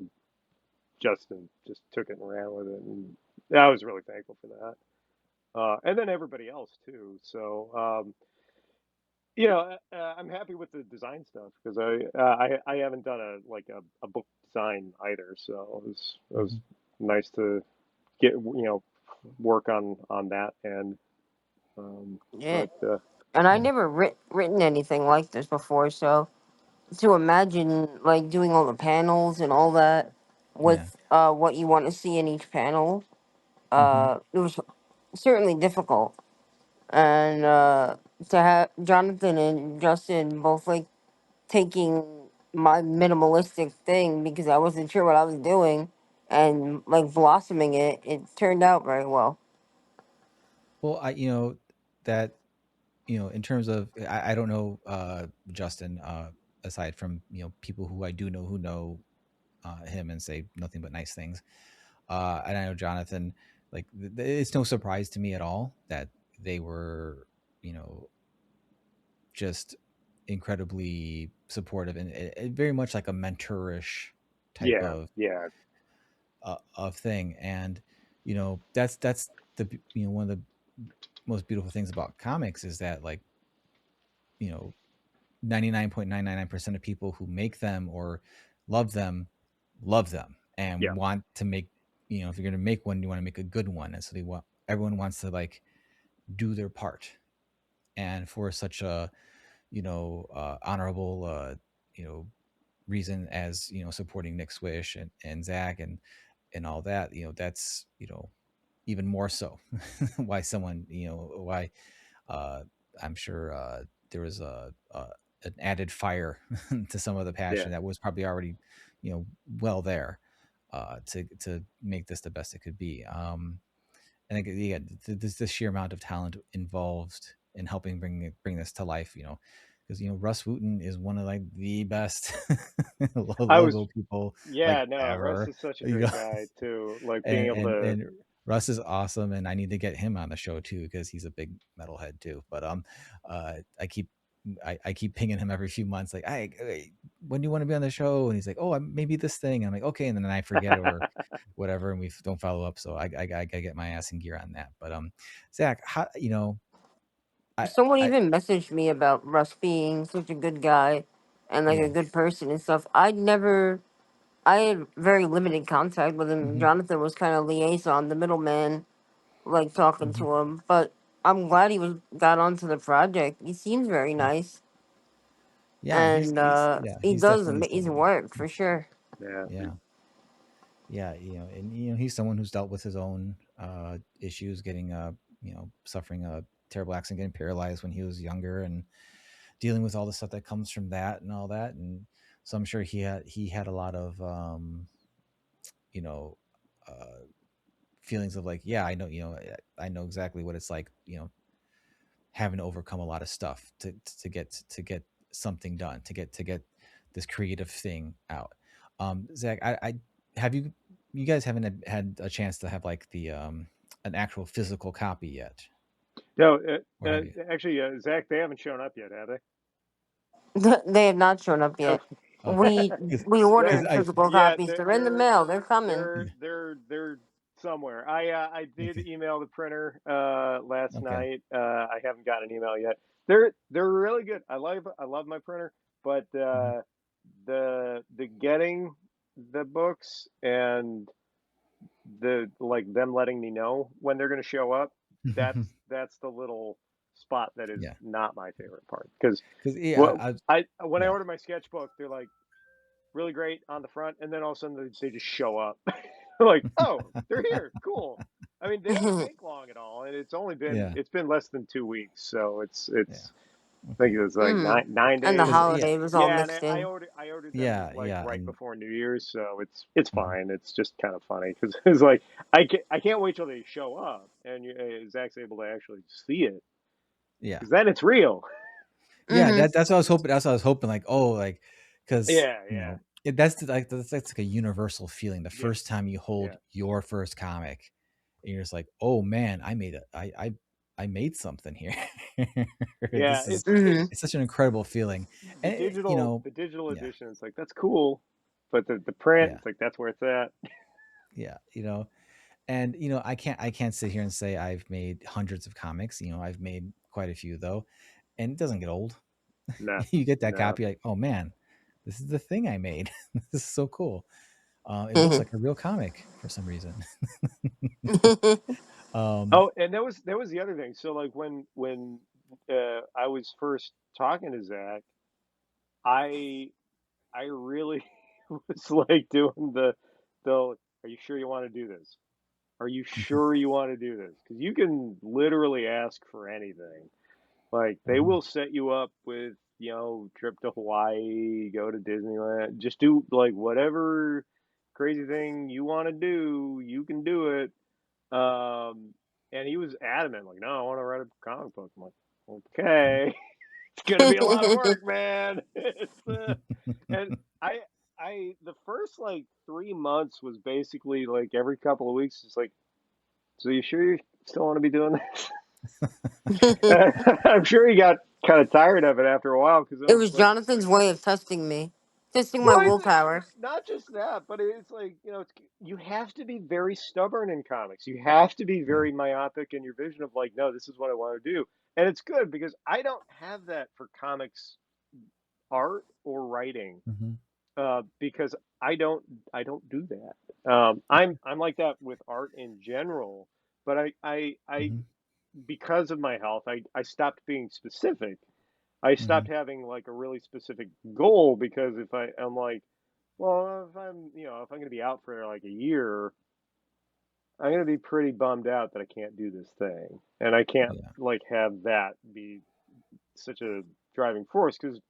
Justin just took it and ran with it, and I was really thankful for that. And then everybody else too. So I'm happy with the design stuff, because I haven't done a book design either, so it was Mhm. nice to get work on that. And Yeah, but and I Yeah. never written anything like this before, so to imagine like doing all the panels and all that Yeah. with what you want to see in each panel, Mhm. it was certainly difficult. And to have Jonathan and Justin both like taking my minimalistic thing because I wasn't sure what I was doing and like blossoming it, it turned out very well. Well, that, in terms of, I don't know, Justin, aside from, people who I do know who know him and say nothing but nice things. And I know Jonathan, like, it's no surprise to me at all that they were, you know, just incredibly supportive, and very much like a mentorish type yeah, yeah, of thing. And that's the, one of the most beautiful things about comics is that, like, you know 99.999% of people who make them or love them yeah, and want to make, if you're going to make one, you want to make a good one. And so everyone wants to, like, do their part. And for such a, honorable, you know reason as, supporting Nick Swish and Zach and all that, that's, even more so why someone, why, uh I'm sure, there was an added fire to some of the yeah. passion that was probably already, well there, to make this the best it could be. I think, yeah, the sheer amount of talent involved in helping bring this to life, because, Russ Wooten is one of, like, the best I was logo people, Yeah, like, no, Russ ever. is such a you know great guy too. Like being and able and to, and Russ is awesome, and I need to get him on the show too because he's a big metalhead too. But I keep pinging him every few months, like, hey, when do you want to be on the show? And he's like, oh, maybe this thing. And I'm like, okay, and then I forget or whatever, and we don't follow up. So I gotta get my ass in gear on that. But Zach, how, I Someone I even messaged me about Russ being such a good guy and like a yeah. good person and stuff. I had very limited contact with him. Hmm. Jonathan was kind of liaison, the middleman, like talking Hmm. to him. But I'm glad he was got onto the project. He seems very Yeah, nice, yeah, and he he's does definitely amazing someone. work for sure. yeah. Yeah. Yeah, and he's someone who's dealt with his own issues, getting suffering a terrible accident, getting paralyzed when he was younger, and dealing with all the stuff that comes from that and all that. And so I'm sure he had a lot of you know uh feelings of, like, yeah, I know, I know exactly what it's like, having to overcome a lot of stuff to get something done, to get this creative thing out. Zach, I have you guys haven't had a chance to have, like, the an actual physical copy yet, No, or have you? actually, Zach, they haven't shown up yet, have they? They have not shown up yet. Okay, We because we Yeah, ordered physical yeah. copies. They're in the mail. They're coming. They're somewhere. I did Okay. email the printer last Okay. night. I haven't got an email yet. They're really good. I love my printer, but the getting the books and the like them letting me know when they're going to show up, that's the little spot that is Yeah. not my favorite part. Because Because yeah, what I when I yeah. order my sketchbook, they're like really great on the front, and then all of a sudden they just show up. Like, oh, they're here, cool. I mean, they don't take long at all, and Yeah. it's been less than 2 weeks, so Yeah. I think Okay. it was like Mm. nine And the days. Because yeah. holiday was all Yeah, and mixed I in. ordered them Yeah. like Yeah. right And before New Year's, so it's mhm. fine. It's just kind of funny because it's like I can't wait till they show up and Zach's able to actually see it Yeah. because then it's real. Yeah, Mm-hmm. that's what I was hoping. That's what I was hoping. Like, oh, like, because Yeah, yeah, that's like a universal feeling. The yep, first time you hold yeah, your first comic, and you're just like, oh man, I made something here. yeah. This is Mm-hmm. it's such an incredible feeling, The and digital the digital yeah, edition. It's like that's cool, but the print, yeah, it's like that's where it's at. yeah, and I can't sit here and say I've made hundreds of comics. I've made quite a few though, and it doesn't get old. No, You get that no. copy, like, oh man, this is the thing I made. This is so cool. It looks Mm-hmm. like a real comic for some reason. um, Oh, and that was the other thing. So like when I was first talking to Zach, I I really was like doing the are you sure you want to do this? Are you sure you want to do this? Because you can literally ask for anything. Like they mhm, will set you up with, trip to Hawaii, go to Disneyland, just do like whatever crazy thing you want to do, you can do it. Um, and he was adamant, like, no, I want to write a comic book. I'm like, mhm. okay, it's gonna be a lot of work, man. And I the first like 3 months was basically like every couple of weeks, it's like, so you sure you still want to be doing this? I'm sure he got kind of tired of it after a while because It I'm was like, Jonathan's way of testing me, testing my well, willpower. it's not just that, but it's like, you have to be very stubborn in comics. You have to be Yeah. very myopic in your vision of like, no, this is what I want to do. And it's good because I don't have that for comics art or writing, Mhm, because I don't do that. I'm like that with art in general, but I mhm, because of my health, I stopped being specific. I stopped mhm. having like a really specific goal because if I'm like, well, if I'm going to be out for like a year, I'm going to be pretty bummed out that I can't do this thing, and I can't Yeah. like have that be such a driving force because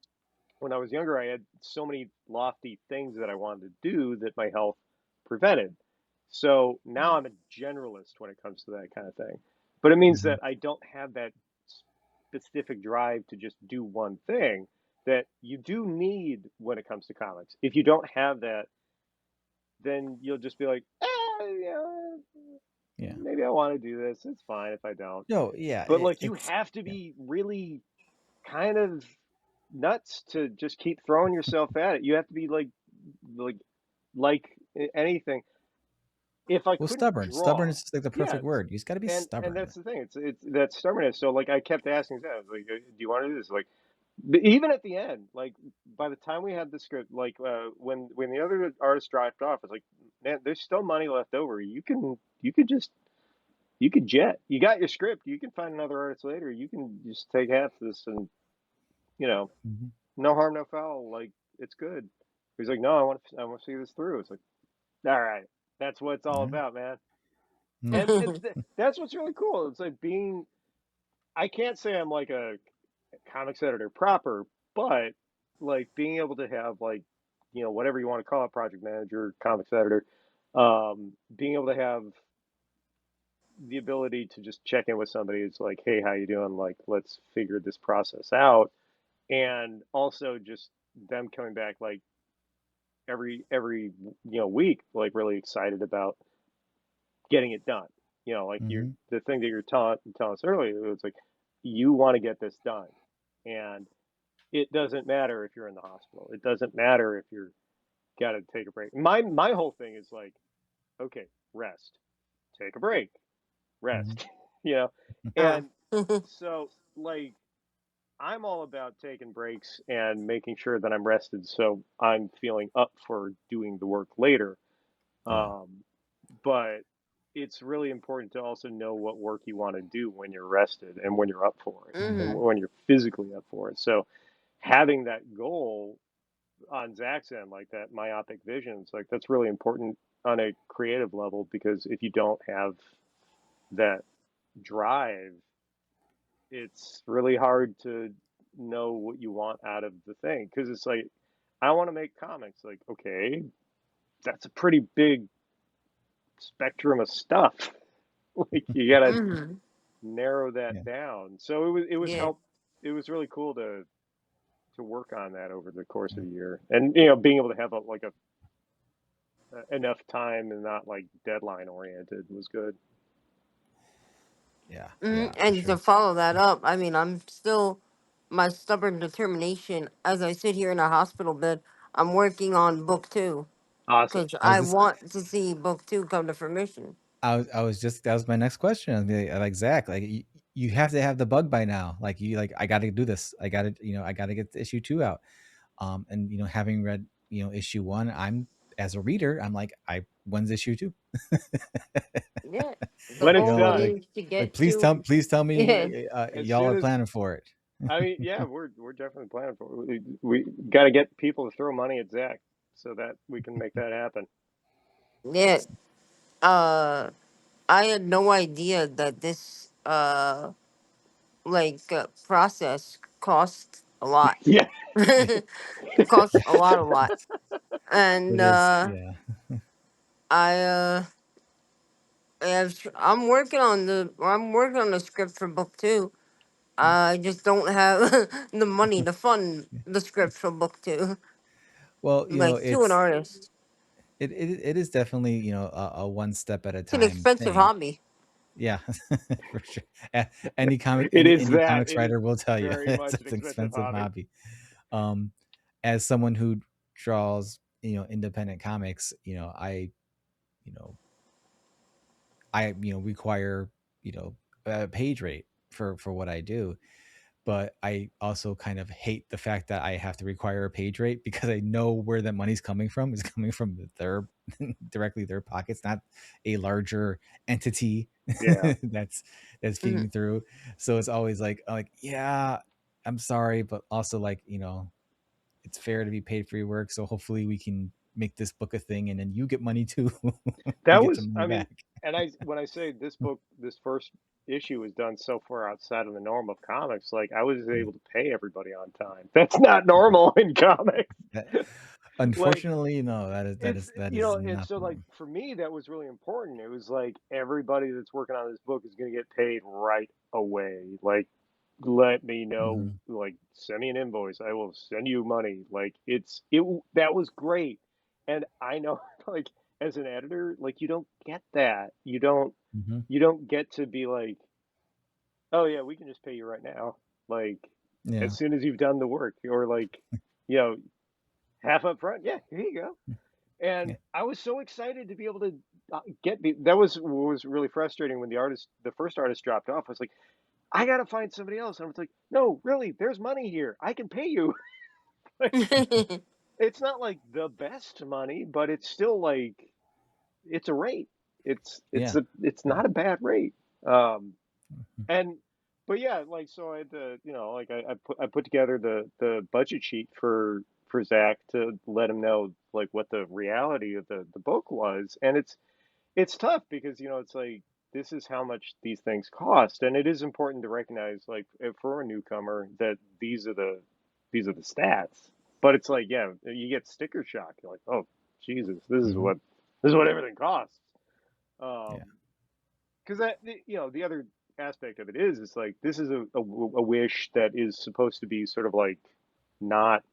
when I was younger, I had so many lofty things that I wanted to do that my health prevented. So now I'm a generalist when it comes to that kind of thing. But it means Mhm, that I don't have that specific drive to just do one thing that you do need when it comes to comics. If you don't have that, then you'll just be like, yeah, yeah. maybe I want to do this. It's fine if I don't. No, yeah, But like you it's have to yeah. be really kind of nuts to just keep throwing yourself at it. You have to be like like anything. If I Well, couldn't stubborn. Stubborn draw, is like the yeah, perfect word. You just got to be and stubborn. that's the thing. It's that stubbornness. So like I kept asking Zach, I was like, do you want to do this? Like even at the end, like by the time we had the script, like when the other artist dropped off, it's like, man, there's still money left over. You could jet. You got your script. You can find another artist later. You can just take half this and you know Mhm, no harm, no foul. Like it's good. He's like, no, I want to see this through. It's like, all right, that's what it's all yeah. about, man. Mm, And that's what's really cool. It's like being. I can't say I'm like a comics editor proper, but like being able to have like, whatever you want to call it, project manager, comics editor, being able to have the ability to just check in with somebody. It's like, hey, how you doing? Like, let's figure this process out, and also just them coming back like every week, like really excited about getting it done. Like mhm, the thing that you're telling us earlier, it was like you want to get this done, and it doesn't matter if you're in the hospital. It doesn't matter if you're got to take a break. My whole thing is like, okay, rest. take a break, Hmm. rest, you know, uh, and so like I'm all about taking breaks and making sure that I'm rested so I'm feeling up for doing the work later. Yeah. Um, but it's really important to also know what work you want to do when you're rested and when you're up for it and Hmm. hmm when you're physically up for it. So having that goal on Zach's end, like that myopic vision, it's like that's really important on a creative level because if you don't have that drive, it's really hard to know what you want out of the thing because it's like I want to make comics. Like, okay, that's a pretty big spectrum of stuff. Like, you gotta hmm narrow that Yeah. down. So it was Yeah. help. It was really cool to work on that over the course Yeah. of the year, and being able to have enough time and not like deadline oriented was good. Yeah. hmm Yeah. For And to sure. follow that up, I mean, I'm still my stubborn determination as I sit here in a hospital bed. I'm working on book two Awesome. because I was I just want to see book two come to fruition. I was just that was my next question. I mean, like Zach, like you have to have the bug by now. Like you like I got to do this. I got to I got to get issue 2 out. And having read issue 1, I'm as a reader, I'm like when's issue 2? Yeah, the When it's goal done, is to Like get to. please tell Yeah, me as y'all soon are as planning for it. I mean, yeah, we're definitely planning for it. We got to get people to throw money at Zach so that we can make that happen. yeah. Uh, I had no idea that this process costs a lot. Yeah. Yeah, It costs a lot, and it is. Yeah. I I'm working on the script for book two. I just don't have the money to fund the script for book two, Well, like to an artist. it is definitely a one step at a It's an time expensive thing. hobby. Yeah, for sure. Any comic, It is any that. comics It is writer will tell you very it's much an an expensive expensive hobby. hobby. Um, as someone who draws, independent comics, you know, require, a page rate for what I do, but I also kind of hate the fact that I have to require a page rate because I know where that money's coming from. It's coming from their directly their pockets, not a larger entity Yeah. that's hmm feeding through. So it's always like, yeah, I'm sorry, but also like, it's fair to be paid for your work. So hopefully we can make this book a thing and then you get money too. You That get was, some money I mean, back. and when I say this book, this first issue was done so far outside of the norm of comics, like I was Yeah. able to pay everybody on time. That's not normal in comics. That, Like, unfortunately, no, it's, that is and not so the like norm. for me, that was really important. It was like everybody that's working on this book is going to get paid right away. Like, let me know, Hmm. like, send me an invoice. I will send you money. Like, that was great. And I know, like, as an editor, like, you don't get that. Hmm. You don't get to be like, oh yeah, we can just pay you right now. Like, Yeah. as soon as you've done the work, or like, you know, half up front. Yeah, here you go. And Yeah. I was so excited to be able to get that was what was really frustrating when the first artist dropped off. I was like, I gotta find somebody else. And I was like, no, really, there's money here. I can pay you. Like, it's not like the best money, but it's still like it's a rate. Yeah. It's Yeah. not a bad rate. Um, Mhm. and but yeah, like so I had to, like I put together the budget sheet for Zach to let him know like what the reality of the book was, and it's tough because it's like this is how much these things cost, and it is important to recognize like for a newcomer that these are the stats. But it's like, yeah, you get sticker shock. You're like, oh Jesus, Mhm. this is what everything costs. Um, Yeah. because that the other aspect of it is like this is a wish that is supposed to be sort of like not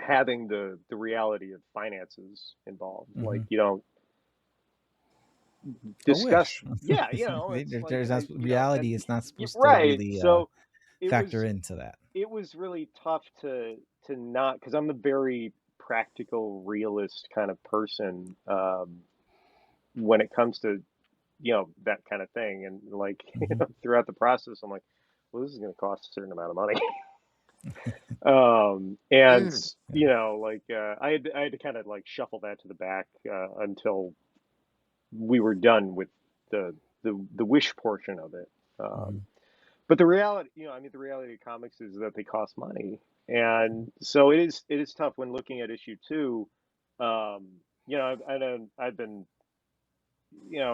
having the reality of finances involved. Like Mhm. you don't A discuss. wish. Yeah, it's like There's not and reality. It's not supposed to right. really So it factor was into that. it was really tough to not, because I'm a very practical realist kind of person when it comes to that kind of thing. And like, Hmm. throughout the process, I'm like, well, this is going to cost a certain amount of money. And Mm. Yeah. like, I had to kind of like shuffle that to the back until we were done with the wish portion of it. Um, Hmm. but the reality, I mean, the reality of comics is that they cost money, and so it is tough when looking at issue two. Um, I've been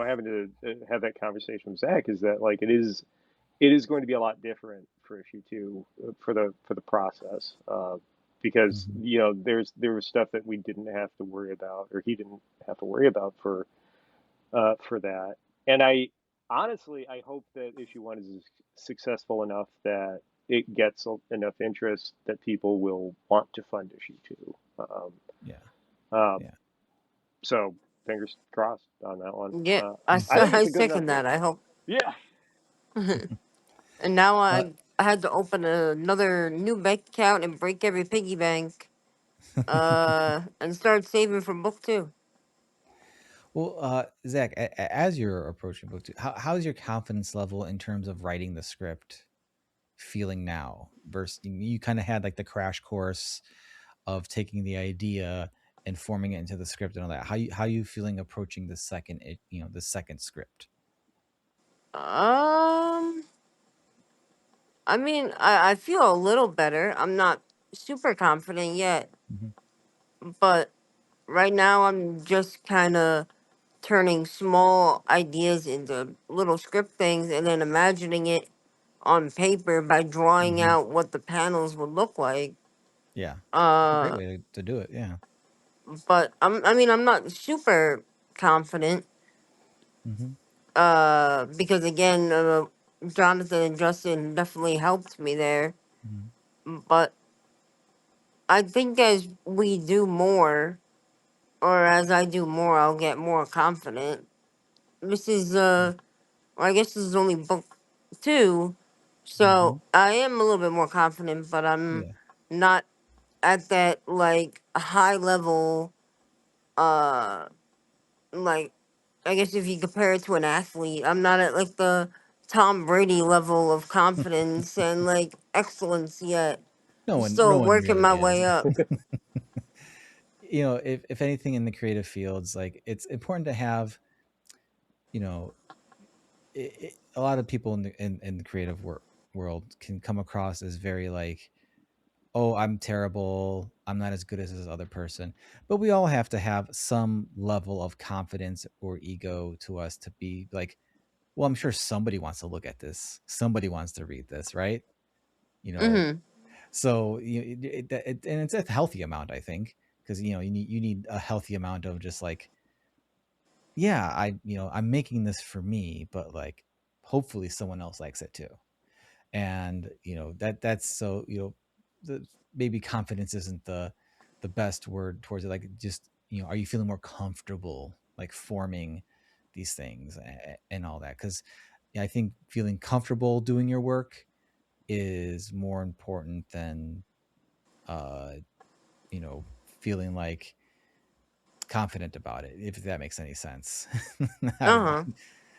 having to have that conversation with Zach, is that like it is going to be a lot different for issue two, for the process, because Hmm. there was stuff that we didn't have to worry about, or he didn't have to worry about for that. And I honestly, I hope that issue one is successful enough that it gets enough interest that people will want to fund issue two. Yeah. Uh, Yeah. so fingers crossed on that one. Yeah, I think I it's a good enough second book. that. I hope. Yeah. And now Uh, I had to open another new bank account and break every piggy bank. And start saving for book two. well, Zach, as you're approaching book two, how's your confidence level in terms of writing the script feeling now? Versus you kind of had like the crash course of taking the idea and forming it into the script and all that. How you feeling approaching the second the second script? Um, I mean, I feel a little better. I'm not super confident yet, Hmm. but right now I'm just kind of turning small ideas into little script things and then imagining it on paper by drawing Hmm. out what the panels would look like. Yeah, it's a great Uh, way to do it. Yeah. but I mean, I'm not super confident. Hmm. Because again, Jonathan and Justin definitely helped me there. Hmm. But I think as we do more, or as I do more, I'll get more confident. This is well, I guess this is only book two, Hmm. so I am a little bit more confident, but I'm Yeah. not at that like high level. Uh, like I guess if you compare it to an athlete, I'm not at like the Tom Brady level of confidence and like excellence yet. No one, no Still one working really my is. way up. If anything in the creative fields, like it's important to have, you know, a lot of people in the creative world can come across as very like, oh, I'm terrible, I'm not as good as this other person. But we all have to have some level of confidence or ego to us to be like, well, I'm sure somebody wants to look at this, somebody wants to read this, right? you know Mm-hmm. so and it's a healthy amount, I think, because you need a healthy amount of just like, yeah, I'm making this for me, but like hopefully someone else likes it too. And that's so the maybe confidence isn't the best word towards it. Like, just are you feeling more comfortable like forming these things and all that? Because I think feeling comfortable doing your work is more important than uh feeling like confident about it, if that makes any sense. I don't know. Uh-huh.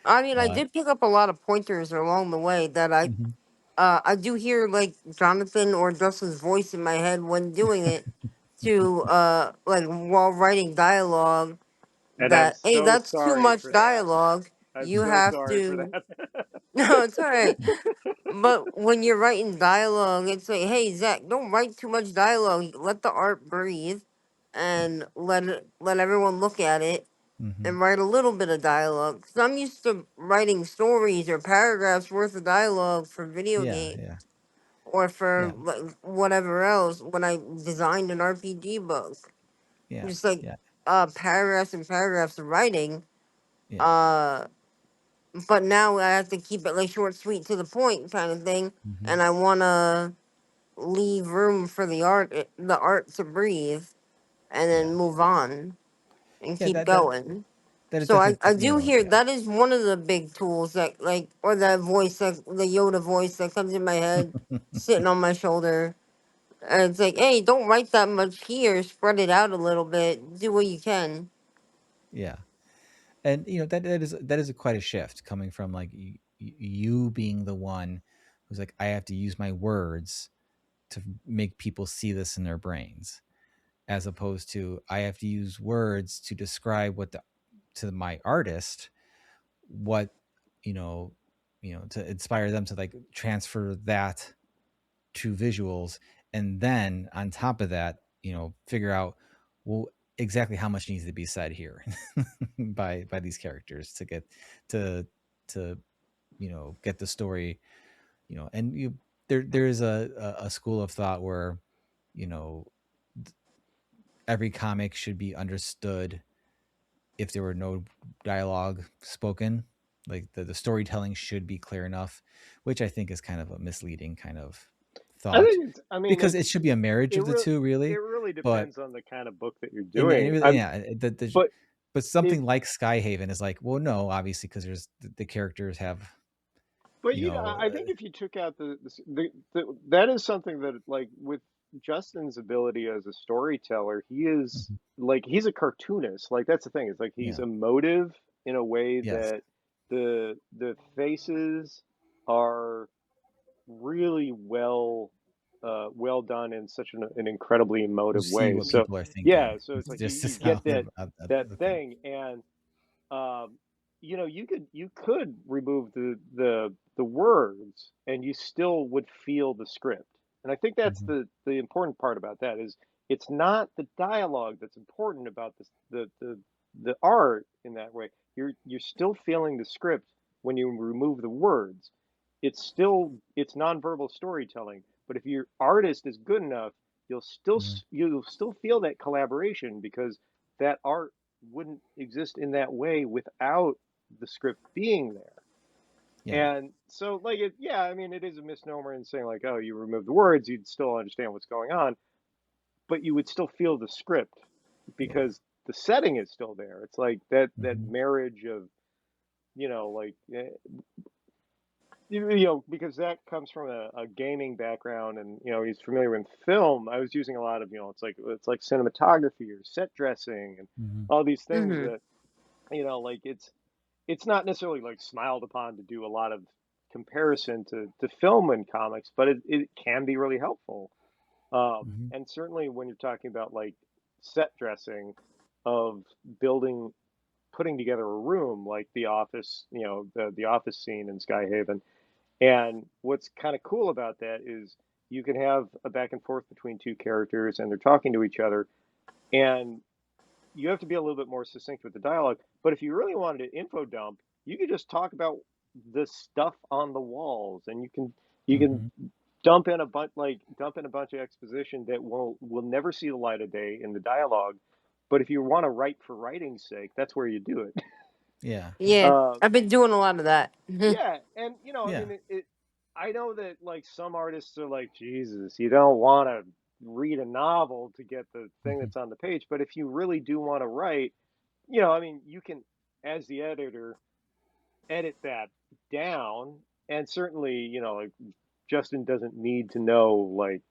I mean, I uh did pick up a lot of pointers along the way that mhm. I do hear like Jonathan or Justin's voice in my head when doing it to like while writing dialogue And I'm that hey, so that's too sorry much for that. dialogue. I'm You so have sorry for to. that. No, it's all right. But when you're writing dialogue, it's like, hey Zach, don't write too much dialogue. Let the art breathe, and let everyone look at it, Hmm. and write a little bit of dialogue. Cause I'm used to writing stories or paragraphs worth of dialogue for video Yeah, games yeah, or for yeah, like whatever else when I designed an RPG book. yeah, Just like yeah, paragraphs and paragraphs of writing. yeah. Uh, but now I have to keep it like short, sweet, to the point kind of thing, Hmm. and I wanna leave room for the art to breathe, and then Yeah, move on and yeah. keep That going. that is So definitely I do hear yeah. that is one of the big tools that like or that voice that the Yoda voice that comes in my head, sitting on my shoulder. And it's like, hey, don't write that much here. Spread it out a little bit. Do what you can. Yeah. And that is quite a shift coming from like you being the one who's like, I have to use my words to make people see this in their brains, as opposed to I have to use words to describe to my artist what you know to inspire them to like transfer that to visuals, and then on top of that figure out, well, exactly how much needs to be said here by these characters to get to to get the story. And there is a school of thought where you know every comic should be understood if there were no dialogue spoken. Like the storytelling should be clear enough, which I think is kind of a misleading kind of I thought, think it's, I mean, because it should be a marriage it of the really, two, it really. really But depends on the kind of book that you're and it doing. really, yeah, But but if, something like Skyhaven is like, well, no, obviously, because there's the characters have, but you know, I think if you took out that is something that like with Justin's ability as a storyteller, he is mhm, like he's a cartoonist. Like that's the thing. It's like he's yeah, emotive in a way yes, that the faces are really well done in such an incredibly you emotive see way. what So people are thinking. yeah, so it's like This you is get how they're that looking. thing, and you could remove the words and you still would feel the script. And I think that's Hmm. the important part about that is it's not the dialogue that's important about this the art in that way. You're still feeling the script when you remove the words. It's nonverbal storytelling, but if your artist is good enough, Hmm. you'll still feel that collaboration because that art wouldn't exist in that way without the script being there. Yeah, And so, like, yeah, I mean, it is a misnomer in saying, like, oh, you remove the words, you'd still understand what's going on, but you would still feel the script yeah. because the setting is still there. It's like that Hmm. marriage of, like, because that comes from a gaming background and, he's familiar with film. I was using a lot of, it's like cinematography or set dressing and Hmm. all these things Mm-hmm. that, like it's not necessarily like smiled upon to do a lot of comparison to film and comics, but it can be really helpful. Hmm. And certainly when you're talking about like set dressing of building, putting together a room like the office, the office scene in Skyhaven. And what's kind of cool about that is you can have a back and forth between two characters and they're talking to each other. And you have to be a little bit more succinct with the dialogue. But if you really wanted to info dump, you could just talk about the stuff on the walls, and you can Hmm. dump in a bunch of exposition that will never see the light of day in the dialogue. But if you want to write for writing's sake, that's where you do it. Yeah, yeah, Yeah, Uh, I've been doing a lot of that. yeah, and I yeah. mean, I know that like some artists are like, Jesus, you don't want to read a novel to get the thing Hmm. that's on the page, but if you really do want to write, I mean, you can, as the editor, edit that down. And certainly, like Justin doesn't need to know like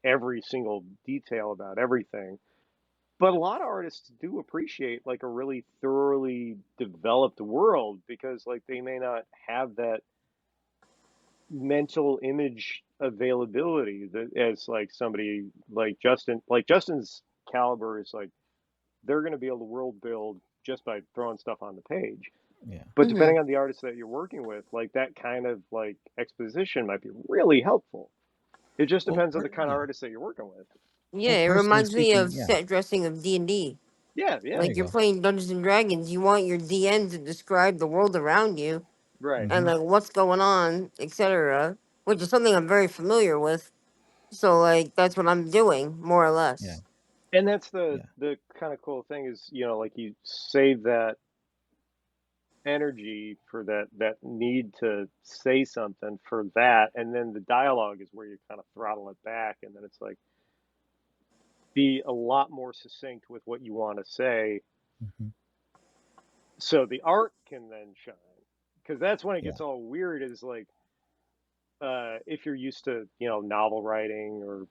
every single detail about everything. But a lot of artists do appreciate like a really thoroughly developed world because like they may not have that mental image availability that as like somebody like Justin's caliber is like they're going to be able to world build just by throwing stuff on the page. Yeah. But Mm-hmm. depending on the artist that you're working with, like that kind of like exposition might be really helpful. It just Well, depends on the kind of artist that you're working with. well, Yeah, it personally reminds me of speaking, yeah. set dressing of D&D. Yeah, yeah, There Like you you're go. playing Dungeons and Dragons, you want your DM to describe the world around you right. and Hmm. like what's going on, etc., which is something I'm very familiar with. So like that's what I'm doing more or Yeah, less. And that's the yeah. the kind of cool thing is, like you save that energy for that need to say something for that, and then the dialogue is where you kind of throttle it back, and then it's like be a lot more succinct with what you want to say, Hmm. so the art can then shine. Because that's when it Yeah, gets all weird. Is like if you're used to novel writing or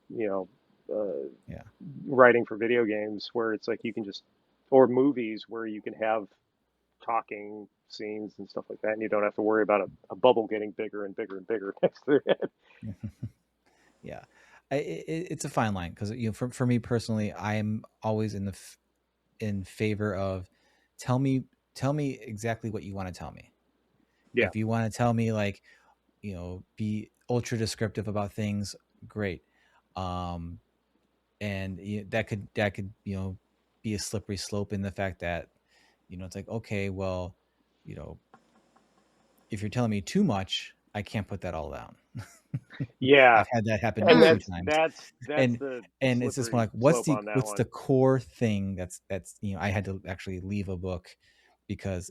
yeah. writing for video games, where it's like you can just or movies where you can have talking scenes and stuff like that, and you don't have to worry about a bubble getting bigger and bigger and bigger next to their head. Yeah, it's a fine line because for me personally, I'm always in favor of tell me exactly what you want to tell me. Yeah. If you want to tell me like be ultra descriptive about things, great. And that could be a slippery slope in the fact that it's like, okay, well, if you're telling me too much, I can't put that all down. Yeah, I've had that happen and a few times. that's and the and it's just more slippery like what's slope on that the one. core thing that's I had to actually leave a book because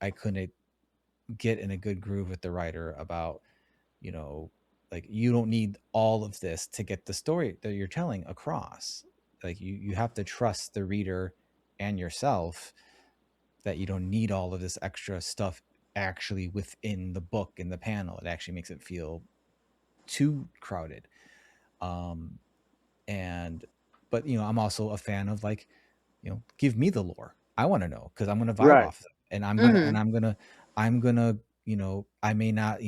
I couldn't get in a good groove with the writer about like you don't need all of this to get the story that you're telling across. Like you have to trust the reader and yourself that you don't need all of this extra stuff actually within the book in the panel. It actually makes it feel too crowded. But I'm also a fan of like, give me the lore. I want to know because I'm going to vibe Right. off of it. And I'm gonna I may not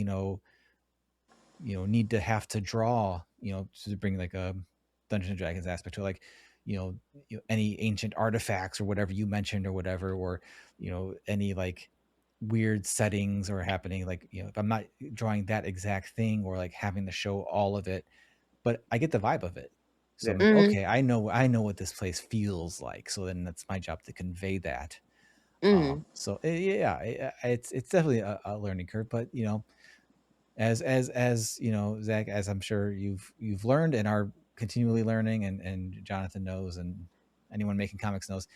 need to have to draw to bring like a Dungeons and Dragons aspect to like any ancient artifacts or whatever you mentioned or whatever, or any like weird settings or happening, like if I'm not drawing that exact thing or like having to show all of it, but I get the vibe of it. So I'm like, okay, I know what this place feels like. So then that's my job to convey that. So yeah, it's definitely a learning curve, but as Zach, as I'm sure you've learned and are continually learning, and Jonathan knows, and anyone making comics knows,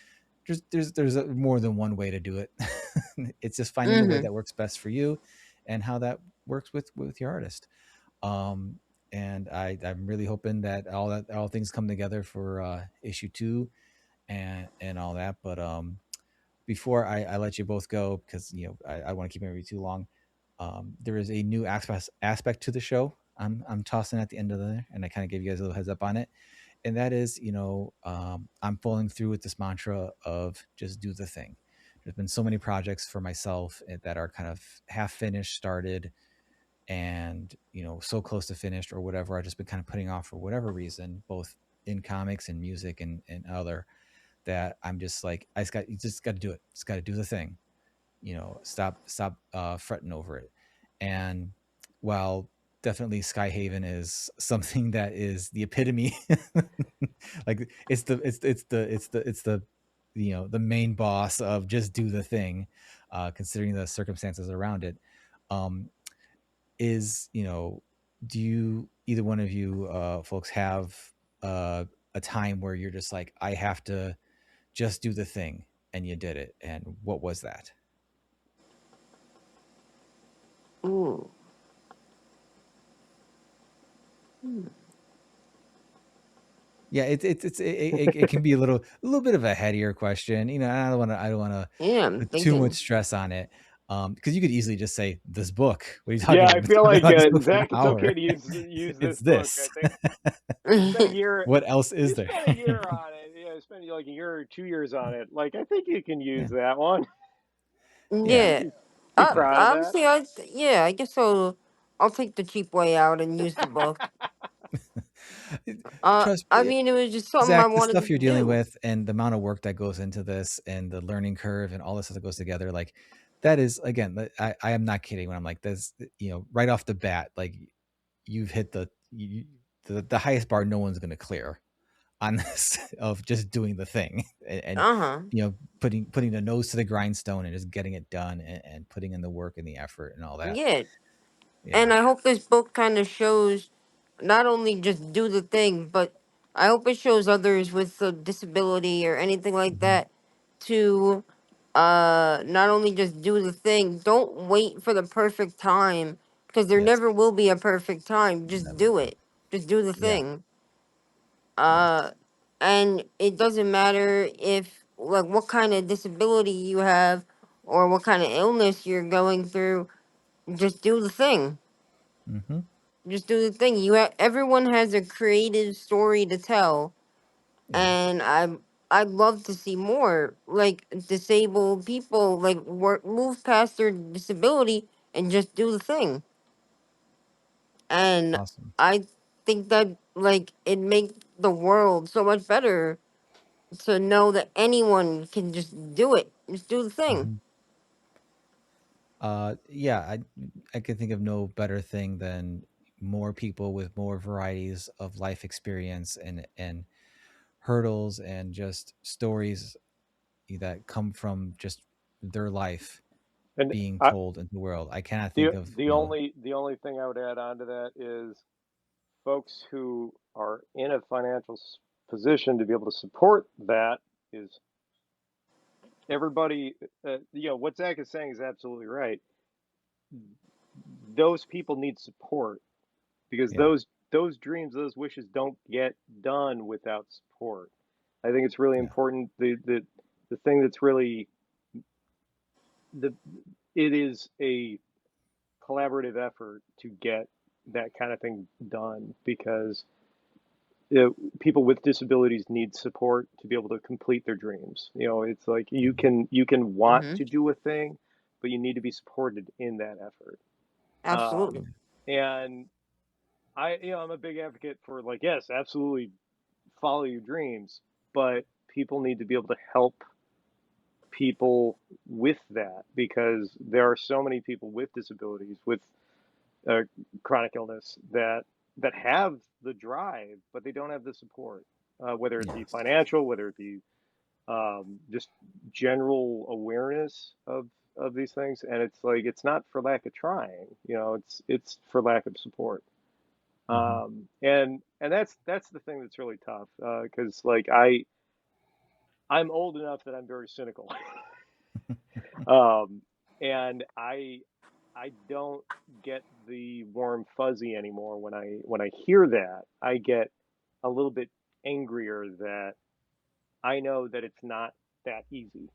there's more than one way to do it. It's just finding the way that works best for you and how that works with your artist. And I'm really hoping that all things come together for issue 2 and all that. But before I let you both go, because I want to keep everybody too long, there is a new aspect to the show. I'm tossing at the end of there, and I kind of gave you guys a little heads up on it. And that is, I'm following through with this mantra of just do the thing. There's been so many projects for myself that are kind of half finished, started, and so close to finished or whatever. I've just been kind of putting off for whatever reason, both in comics and music and other, that I'm just like, you just got to do it. Just got to do the thing. Stop fretting over it. And while definitely SKYHAVEN is something that is the epitome, like it's the the main boss of just do the thing, considering the circumstances around it. Is do you, either one of you folks, have a time where you're just like, I have to just do the thing, and you did it? And what was that? Ooh. Yeah, it can be a little bit of a headier question. I don't want to Yeah, I'm put too much thinking. stress on it. Because you could easily just say this book. What are you talking Yeah, about? I I've been feel talking like about this book for an Zach, it's okay hour. to use It's this book. I this. think you spent a year. What else is You there? spent a year on it. Yeah, you spent like a year or 2 years on it. Like, I think you can Yeah. use that one. Yeah. Yeah. Be proud of that. Honestly, yeah, I guess I'll take the cheap way out and use the book. Trust I me, mean, it was just something I Zach, the wanted stuff to you're dealing do. with and the amount of work that goes into this and the learning curve and all this stuff that goes together, like that is, again, I am not kidding when I'm like this, right off the bat, like you've hit the highest bar no one's going to clear on this of just doing the thing and Uh-huh. putting the nose to the grindstone and just getting it done and putting in the work and the effort and all that. Yeah. And Yeah. I hope this book kind of shows not only just do the thing, but I hope it shows others with a disability or anything like Mm-hmm. that to not only just do the thing. Don't wait for the perfect time, because there Yes. never will be a perfect time. Just Never. do it. Just do the Yeah. thing. Yes. And it doesn't matter if, like, what kind of disability you have or what kind of illness you're going through. Just do the thing. Mm-hmm. Just do the thing. Everyone has a creative story to tell, Yeah. and I'd love to see more like disabled people like work move past their disability and just do the thing. And Awesome. I think that like it makes the world so much better to know that anyone can just do it, just do the thing. Hmm. Yeah, I can think of no better thing than more people with more varieties of life experience and hurdles and just stories that come from just their life And being I, told in the world. I cannot the think of, the only the only thing I would add on to that is folks who are in a financial position to be able to support that is everybody. What Zach is saying is absolutely right. Those people need support because yeah, those dreams, those wishes don't get done without support. I think it's really yeah. important. The thing that's really the it is a collaborative effort to get that kind of thing done because people with disabilities need support to be able to complete their dreams. It's like Mhm. you can want Mm-hmm. to do a thing, but you need to be supported in that effort. Absolutely. And I'm a big advocate for like, yes, absolutely follow your dreams, but people need to be able to help people with that because there are so many people with disabilities, with uh, chronic illness that have the drive, but they don't have the support, whether it be Yes. financial, whether it be just general awareness of these things. And it's like it's not for lack of trying, it's for lack of support. Hmm. And that's the thing that's really tough because like I'm old enough that I'm very cynical. um, and I don't get the warm fuzzy anymore when I hear that. I get a little bit angrier that I know that it's not that easy.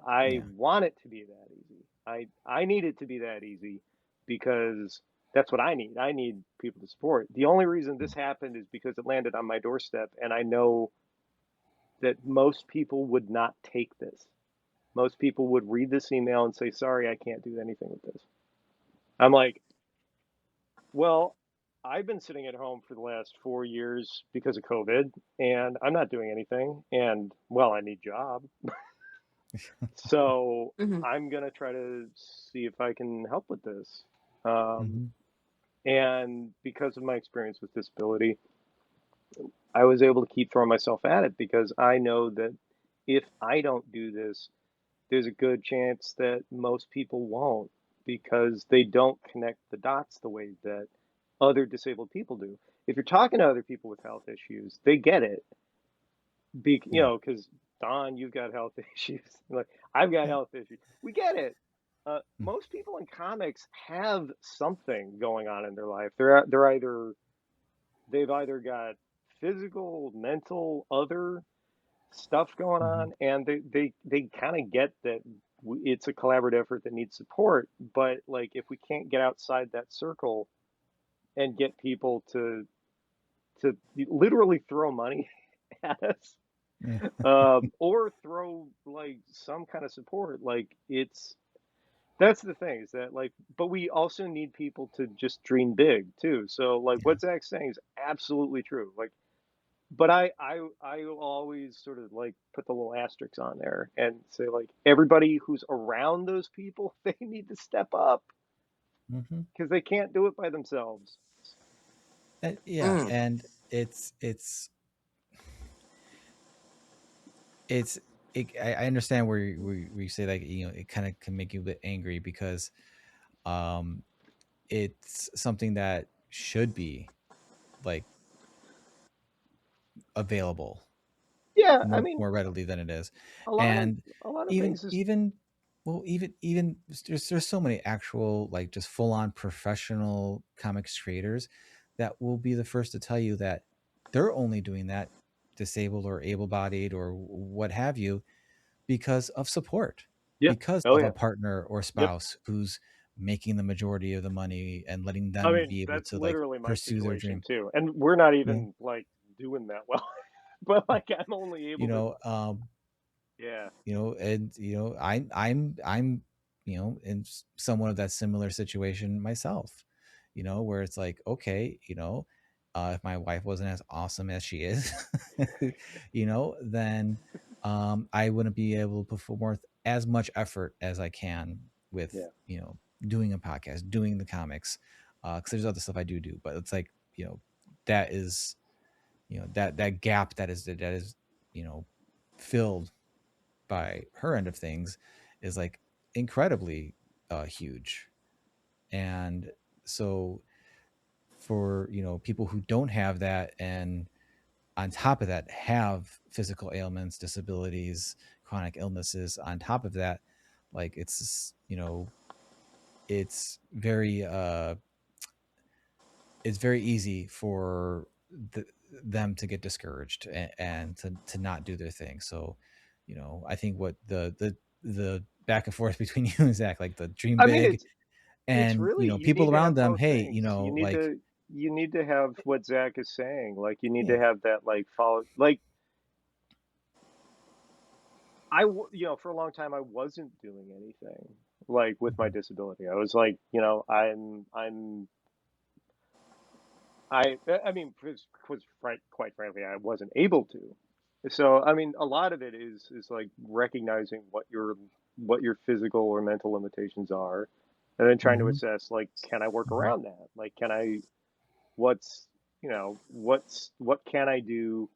I Yeah. want it to be that easy. I need it to be that easy because that's what I need. I need people to support. The only reason this happened is because it landed on my doorstep, and I know that most people would not take this. Most people would read this email and say, "Sorry, I can't do anything with this." I'm like, well, I've been sitting at home for the last 4 years because of COVID, and I'm not doing anything. And well, I need a job, so Mm-hmm. I'm gonna try to see if I can help with this. Um, Hmm. and because of my experience with disability, I was able to keep throwing myself at it because I know that if I don't do this, there's a good chance that most people won't because they don't connect the dots the way that other disabled people do. If you're talking to other people with health issues, they get it. Yeah. Because Don, you've got health issues. Like I've got Yeah. health issues. We get it. Mm. Most people in comics have something going on in their life. They've either got physical, mental, other stuff going Hmm. on, and they kind of get that it's a collaborative effort that needs support. But like, if we can't get outside that circle and get people to literally throw money at us, Yeah. or throw like some kind of support, like that's the thing is that like, but we also need people to just dream big too. So like Yeah. what Zach's saying is absolutely true. Like, but I will always sort of like put the little asterisks on there and say like everybody who's around those people, they need to step up Hmm. because they can't do it by themselves. Yeah, Mm. and it's I understand where you say like it kind of can make you a bit angry because um it's something that should be like available Yeah, I much mean, more readily than it is. a lot of And a lot of even things is even well even there's so many actual like just full on professional comics creators that will be the first to tell you that they're only doing that, disabled or able bodied or what have you, because of support, yeah. because Oh of a yeah. partner or Yep. spouse who's making the majority of the money and letting I them mean, be able that's to like literally my pursue their situation dreams. too. And we're not Yeah. even like doing that well. but like I'm only you able to, know, yeah, and I'm in somewhat of that similar situation myself, where it's like, okay, if my wife wasn't as awesome as she is, then I wouldn't be able to put forth as much effort as I can with, yeah. doing a podcast, doing the comics, because there's other stuff I do, but it's like, that is, that gap that is filled by her end of things is like incredibly huge. And so for people who don't have that, and on top of that have physical ailments, disabilities, chronic illnesses on top of that, like it's very it's very easy for them to get discouraged, and to not do their thing. So, I think what the back and forth between you and Zach, like the dream I mean, big, it's and really, you people need to around have them, both hey, things. like, You need to have what Zach is saying. Like you need to yeah, have that like follow. Like for a long time I wasn't doing anything like with my mhm, disability. I was like, I mean, because quite frankly, I wasn't able to. So, I mean, a lot of it is like recognizing what your physical or mental limitations are, and then trying to mhm, assess like, can I work mhm, around that? Like, what's what can I do?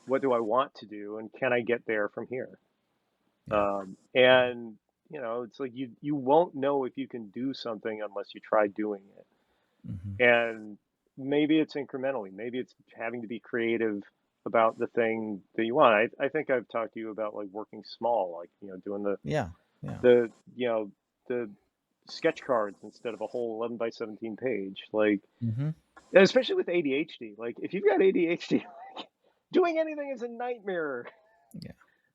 What do I want to do, and can I get there from here? yeah, yeah, And it's like you won't know if you can do something unless you try doing it. mhm, And maybe it's incrementally, maybe it's having to be creative about the thing that you want. I think I've talked to you about like working small, like doing yeah, yeah, the you know the sketch cards instead of a whole 11 by 17 page, like mhm, especially with ADHD. Like if you've got ADHD, doing anything is a nightmare. yeah.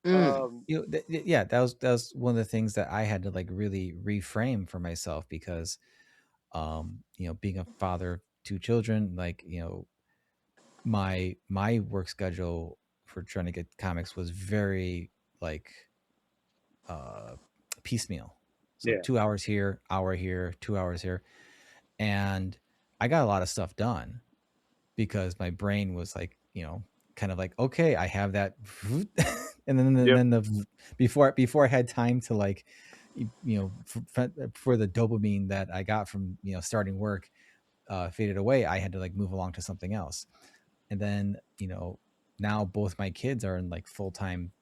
Mm. Yeah, that was one of the things that I had to like really reframe for myself, because being a father of two children, like, my work schedule for trying to get comics was very like uh piecemeal. So Yeah, 2 hours here, hour here, 2 hours here. And I got a lot of stuff done because my brain was like, kind of like, okay, I have that. And yep, then before I had time to like, for the dopamine that I got from, starting work, faded away, I had to like move along to something else. And then, now both my kids are in like full-time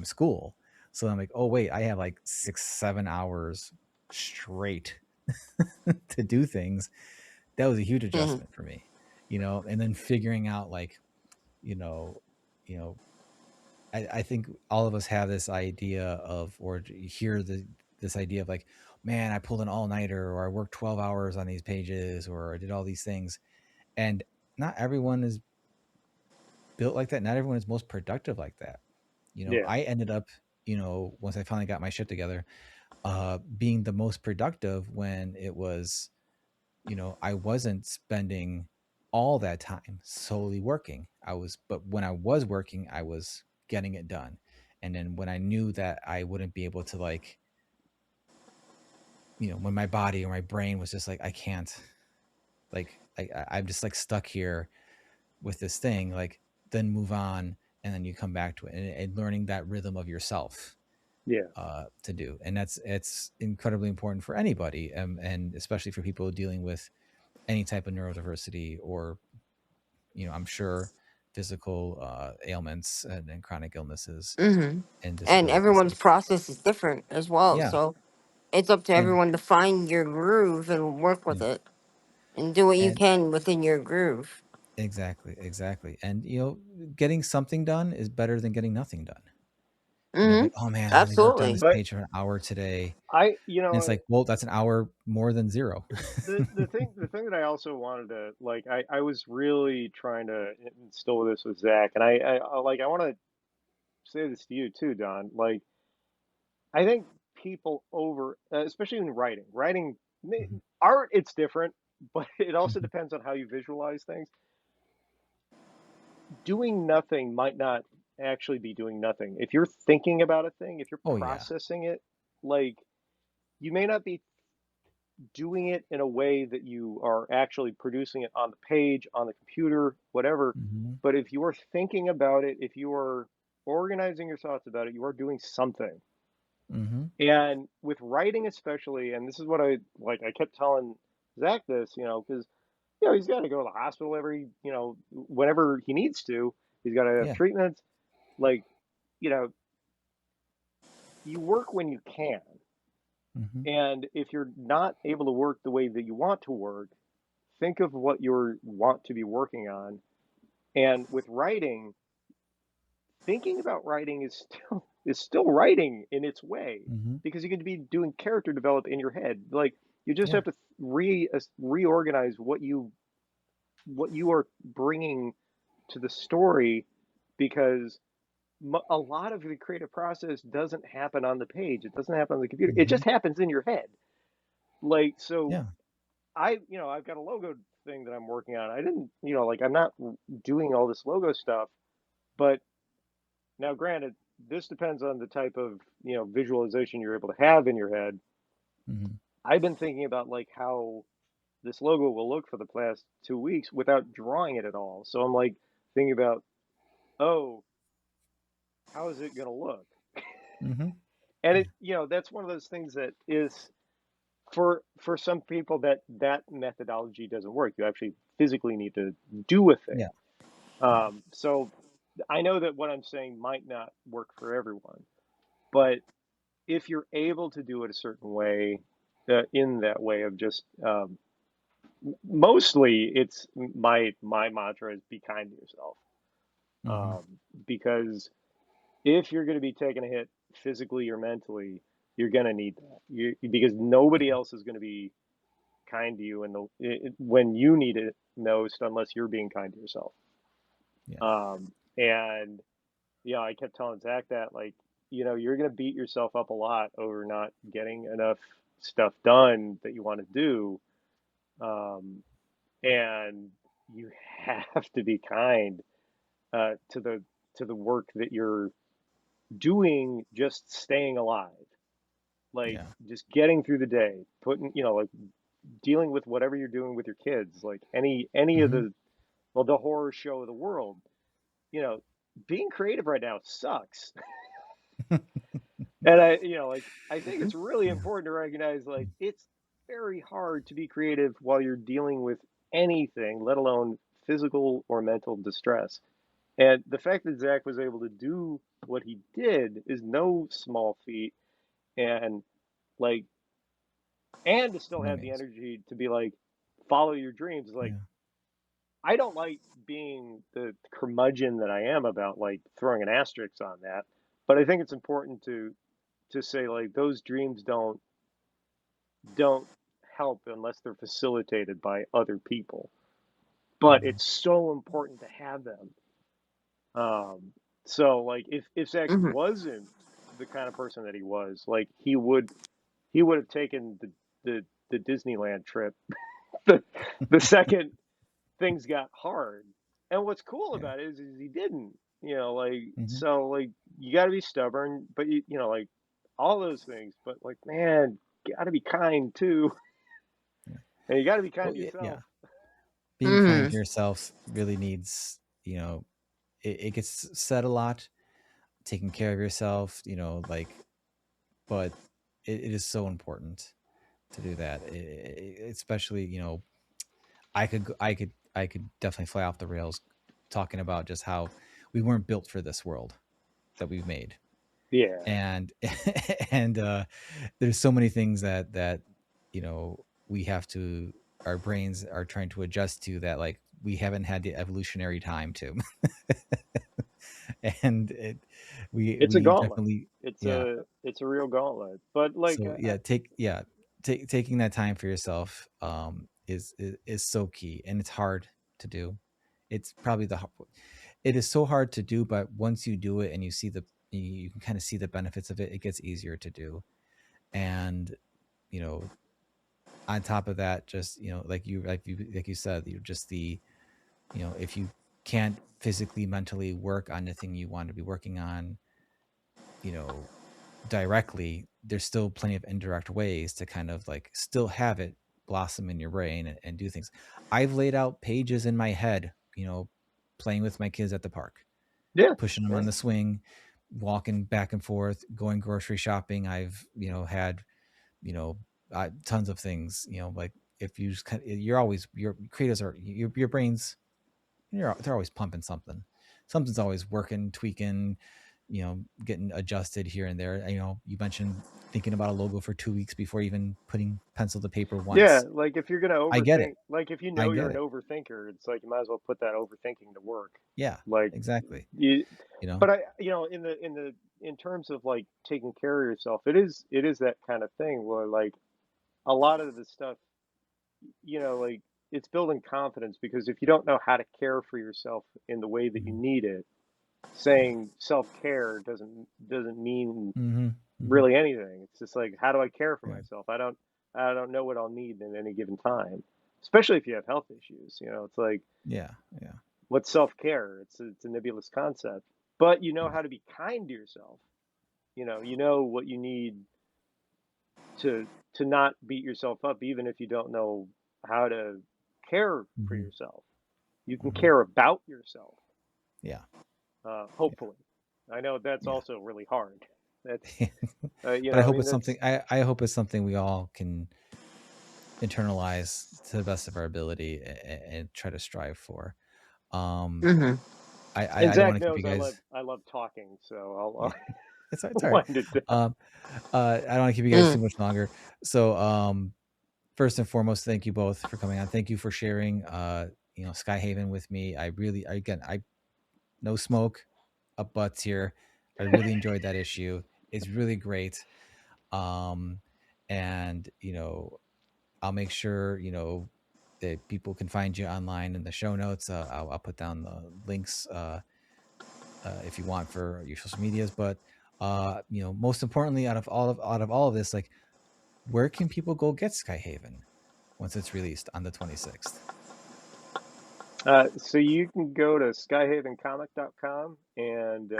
school. So I'm like, oh wait, I have like 6-7 hours straight to do things. That was a huge Mhm. adjustment for me, and then figuring out like, you know, you know, I think all of us have this idea of, or hear this idea of like, man, I pulled an all-nighter, or I worked 12 hours on these pages, or I did all these things. And not everyone is built like that. Not everyone is most productive like that. yeah, I ended up, once I finally got my shit together, being the most productive when it was, I wasn't spending all that time solely working. But when I was working, I was getting it done. And then when I knew that I wouldn't be able to, like, when my body or my brain was just like, I can't, like, I'm just like stuck here with this thing, like, then move on. And then you come back to it, and learning that rhythm of yourself yeah, to do. And it's incredibly important for anybody, and especially for people dealing with any type of neurodiversity, or I'm sure physical ailments, and chronic illnesses Mhm. and And disabilities. everyone's process is different as well, Yeah, so it's up to and everyone to find your groove and work with yeah, it and do what you and can within your groove. exactly. And getting something done is better than getting nothing done. Mhm. Like, oh man, I only worked on this Absolutely. but page for an hour today. I And it's like, well, that's an hour more than zero. the thing that I also wanted to like, I was really trying to instill this with Zach, and I want to say this to you too, Don. Like, I think people especially in writing, Mhm, art, it's different, but it also mhm, depends on how you visualize things. doing nothing might not actually be doing nothing. If you're thinking about a thing, if you're Oh yeah. processing it, like you may not be doing it in a way that you are actually producing it on the page, on the computer, whatever. Mm-hmm. But if you are thinking about it, if you are organizing your thoughts about it, you are doing something. Mm-hmm. And with writing, especially, and this is what I like, I kept telling Zach this, because, he's got to go to the hospital every, whenever he needs to. He's got to have Yeah. treatments. Like, you know, you work when you can. Mm-hmm. And if you're not able to work the way that you want to work, think of what you want to be working on. And with writing, thinking about writing is still writing in its way, Mm-hmm. because you can be doing character develop in your head. Like you just Yeah. have to reorganize what you are bringing to the story, because a lot of the creative process doesn't happen on the page. It doesn't happen on the computer. It Mm-hmm. just happens in your head. Like, so Yeah. I've got a logo thing that I'm working on. I didn't, like I'm not doing all this logo stuff, but now granted, this depends on the type of, visualization you're able to have in your head. Mm-hmm. I've been thinking about like how this logo will look for the past 2 weeks without drawing it at all. So I'm like thinking about, oh, how is it going to look? Mm-hmm. And Yeah. that's one of those things that is for some people that methodology doesn't work. You actually physically need to do a thing. Yeah. Yeah. So I know that what I'm saying might not work for everyone, but if you're able to do it a certain way, in that way of just mostly it's my mantra is be kind to yourself, Mm-hmm. um, because if you're going to be taking a hit physically or mentally, you're going to need that, because nobody Yeah. else is going to be kind to you when you need it most, unless you're being kind to yourself. Yeah. And I kept telling Zach that, like, you're going to beat yourself up a lot over not getting enough stuff done that you want to do. And you have to be kind to the work that you're doing, just staying alive, like Yeah. just getting through the day, putting, like dealing with whatever you're doing with your kids, like any of Mm-hmm. the horror show of the world, you know, being creative right now sucks. And I think it's really Yeah. important to recognize, like, it's very hard to be creative while you're dealing with anything, let alone physical or mental distress. And the fact that Zach was able to do what he did is no small feat. And like, and to still have the Amazing. energy to be like, follow your dreams. Like, Yeah. I don't like being the curmudgeon that I am about like throwing an asterisk on that, but I think it's important to say like those dreams don't help unless they're facilitated by other people. But Mm-hmm. it's so important to have them. Um, so like if Zach Mm-hmm. wasn't the kind of person that he was, like he would have taken the Disneyland trip the the second things got hard. And what's cool Yeah. about it is he didn't, like, Mm-hmm. so like you got to be stubborn, but like all those things, but like, man, got to be kind too. Yeah. And you got to be Well, kind to yeah. yourself. Being kind to yourself really needs, it gets said a lot, taking care of yourself, like, but it is so important to do that. Especially, I could definitely fly off the rails talking about just how we weren't built for this world that we've made. Yeah. And and there's so many things that we have to, our brains are trying to adjust to, that like we haven't had the evolutionary time to. And It's a we gauntlet. definitely, It's yeah. a real gauntlet. But like, So yeah, taking that time for yourself is so key, and it's hard to do. It's probably it is so hard to do, but once you do it and you see you can kind of see the benefits of it, it gets easier to do. And you know on top of that, just like you said, you just if you can't physically, mentally work on the thing you want to be working on, directly, there's still plenty of indirect ways to kind of like still have it blossom in your brain and do things. I've laid out pages in my head, playing with my kids at the park, Yeah. pushing them on the swing, walking back and forth, going grocery shopping. I've, had, tons of things, like if you just you're always, your creators are, your brains, they're always pumping something. Something's always working, tweaking, getting adjusted here and there. You mentioned thinking about a logo for 2 weeks before even putting pencil to paper Yeah, once. like if you're gonna I get it. overthink, like if you I know you're get an it. overthinker, it's like you might as well put that overthinking to work. Yeah, Like exactly. you, You know, but in terms of like taking care of yourself, it is that kind of thing where like a lot of the stuff, like it's building confidence because if you don't know how to care for yourself in the way that you Mhm. need it, saying self-care doesn't mean Mm-hmm. Mm-hmm. really anything. It's just like, how do I care for Yeah. myself? I don't know what I'll need in any given time, especially if you have health issues. It's like, Yeah. Yeah. what's self-care? It's a nebulous concept, but you know Yeah. how to be kind to yourself. You know what you need to to not beat yourself up, even if you don't know how to care for Mm-hmm. yourself. You can Mm-hmm. care about yourself. Yeah. Hopefully, I know that's Yeah. also really hard. That's Yeah. But I I hope mean it's that's something. I hope it's something we all can internalize to the best of our ability and try to strive for. Um, Mm-hmm. And I don't want Zach to keep you knows I love guys. I love talking, so Yeah, I'll it's all right. wind it down. Um, I don't want to keep you guys too much longer. So, first and foremost, thank you both for coming on. Thank you for sharing, Skyhaven with me. I no smoke, up butts here. I really enjoyed that issue. It's really great. Um, and I'll make sure that people can find you online in the show notes. I'll put down the links if you want for your social medias. But most importantly, out of all of this, like, where can people go get Skyhaven once it's released on the 26th? So you can go to skyhavencomic.com, and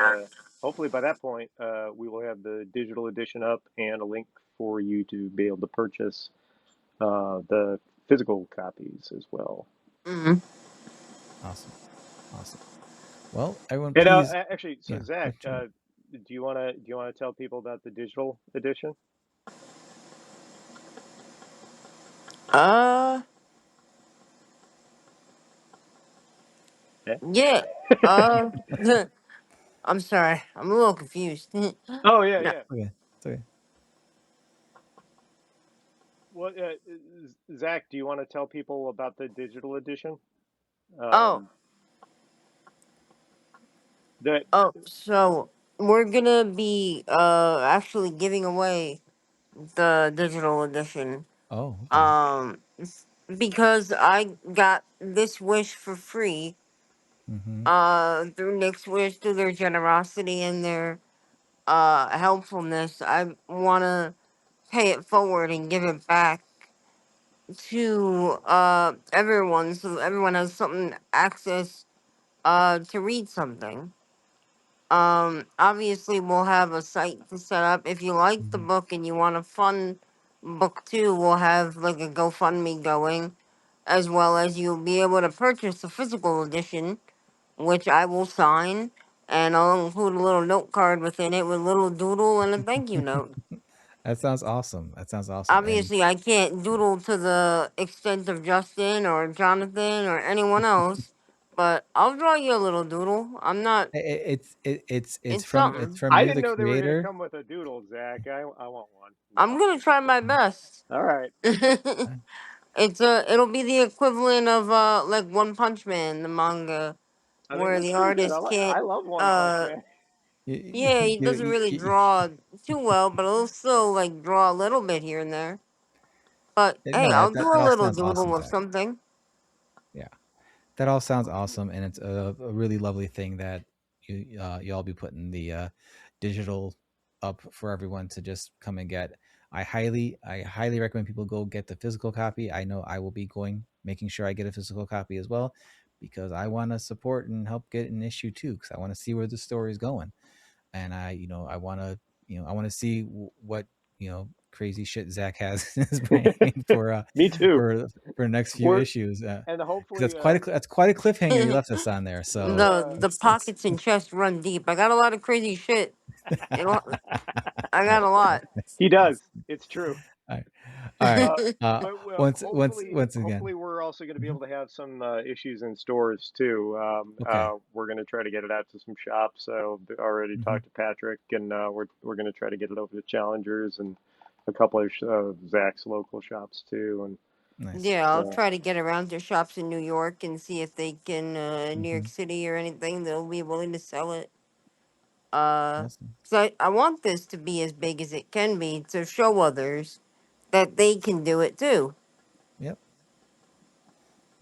hopefully by that point, we will have the digital edition up and a link for you to be able to purchase the physical copies as well. Mm-hmm. Awesome, awesome. Well, everyone, And please, actually, so yeah, Zach, sure. do you wanna tell people about the digital edition? Uh, Yeah. yeah. Uh, I'm sorry. I'm a little confused. Oh yeah, No. yeah. Okay, it's okay. Well, Zach, do you want to tell people about the digital edition? Oh, Um, that so we're gonna be actually giving away the digital edition. Oh, okay. Um, because I got this wish for free. Mm-hmm. Through Nick's Wish, through their generosity and their helpfulness, I wanna pay it forward and give it back to everyone, so everyone has something access to read something. Obviously we'll have a site to set up. If you like the Mm-hmm. book and you want a fun book too, we'll have like a GoFundMe going, as well as you'll be able to purchase the physical edition, which I will sign, and I'll include a little note card within it with a little doodle and a thank you note. That sounds awesome. That sounds awesome. And Obviously, I can't doodle to the extent of Justin or Jonathan or anyone else, but I'll draw you a little doodle. I'm not. it's It's from it's something. from I you, didn't the know they were going to creator. come with a doodle, Zach. I want one I'm now. gonna try my best. All right. It'll be the equivalent of like One Punch Man, the manga, I mean, where that's the pretty good. I artist like. can't. I love One Punch Uh, Man. yeah, he doesn't really draw too well, but he'll still like draw a little bit here and there. But hey, No, I'll that do a all little sounds awesome, doodle of Zach. something. Yeah, that all sounds awesome, and it's a really lovely thing that you all be putting the digital up for everyone to just come and get. I highly recommend people go get the physical copy. I know I will be going, making sure I get a physical copy as well, because I want to support and help get an issue too, because I want to see where the story is going, and I want to I want to see what crazy shit Zach has in his brain for Me too. for the next few We're issues, and because hopefully that's quite a cliffhanger you left us on there. So yeah. The pockets and chest run deep. I got a lot of crazy shit. You know, I got a lot. He does. It's true. All right. All right. But Once again. hopefully we're also going to be Mhm. able to have some issues in stores too. Okay. We're going to try to get it out to some shops. So I already Mhm. talked to Patrick, and we're going to try to get it over to Challengers and a couple of Zach's local shops too. And Nice. Yeah, I'll so try to get around to shops in New York and see if they can, New York Mhm. City or anything, they'll be willing to sell it. Uh, Awesome. so I want this to be as big as it can be to show others that they can do it too. Yep.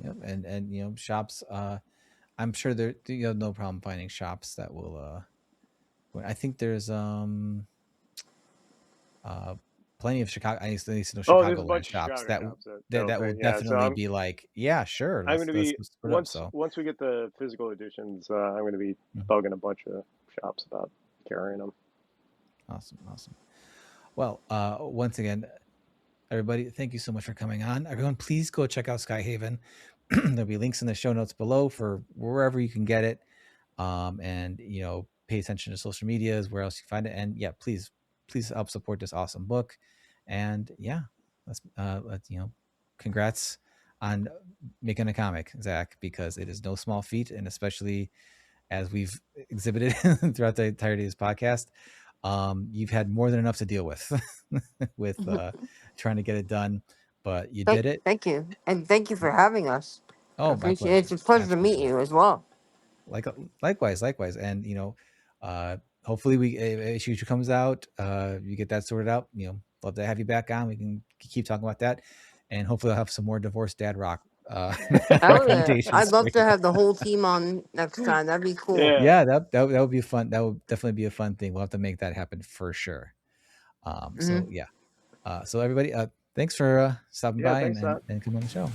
Yep. And shops. I'm sure there you have no problem finding shops that will. I think there's uh plenty of Chicago. I used to know there's a Chicagoland bunch of shops Chicago that shops that'll that will say yeah. So definitely be like, yeah, sure, I'm going to let's be split up. So once we get the physical editions, I'm going to be Mhm. bugging a bunch of shops about carrying them. Awesome. Well, once again, everybody, thank you so much for coming on. Everyone, please go check out SKYHAVEN. There'll be links in the show notes below for wherever you can get it. And pay attention to social medias, where else you find it. And yeah, please help support this awesome book. And yeah, let's congrats on making a comic, Zach, because it is no small feat, and especially as we've exhibited throughout the entirety of this podcast, you've had more than enough to deal with with trying to get it done, but you did it. Thank you. And thank you for having us. I Oh, my appreciate it. pleasure. It's a pleasure to meet Absolutely. you as well. Likewise. And hopefully we issue comes out, you get that sorted out. Love to have you back on. We can keep talking about that, and hopefully I'll have some more divorced dad rock Hell yeah. I'd recommendations for love to you. have the whole team on next time. That'd be cool. Yeah. Yeah, that would be fun. That would definitely be a fun thing. We'll have to make that happen for sure. So Hmm. yeah, so everybody, thanks for stopping Yeah. by Thanks, Zach. and coming on the show.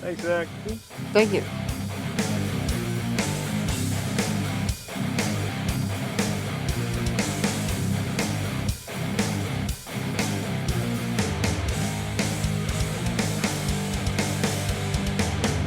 Thanks, Zach. Thank you.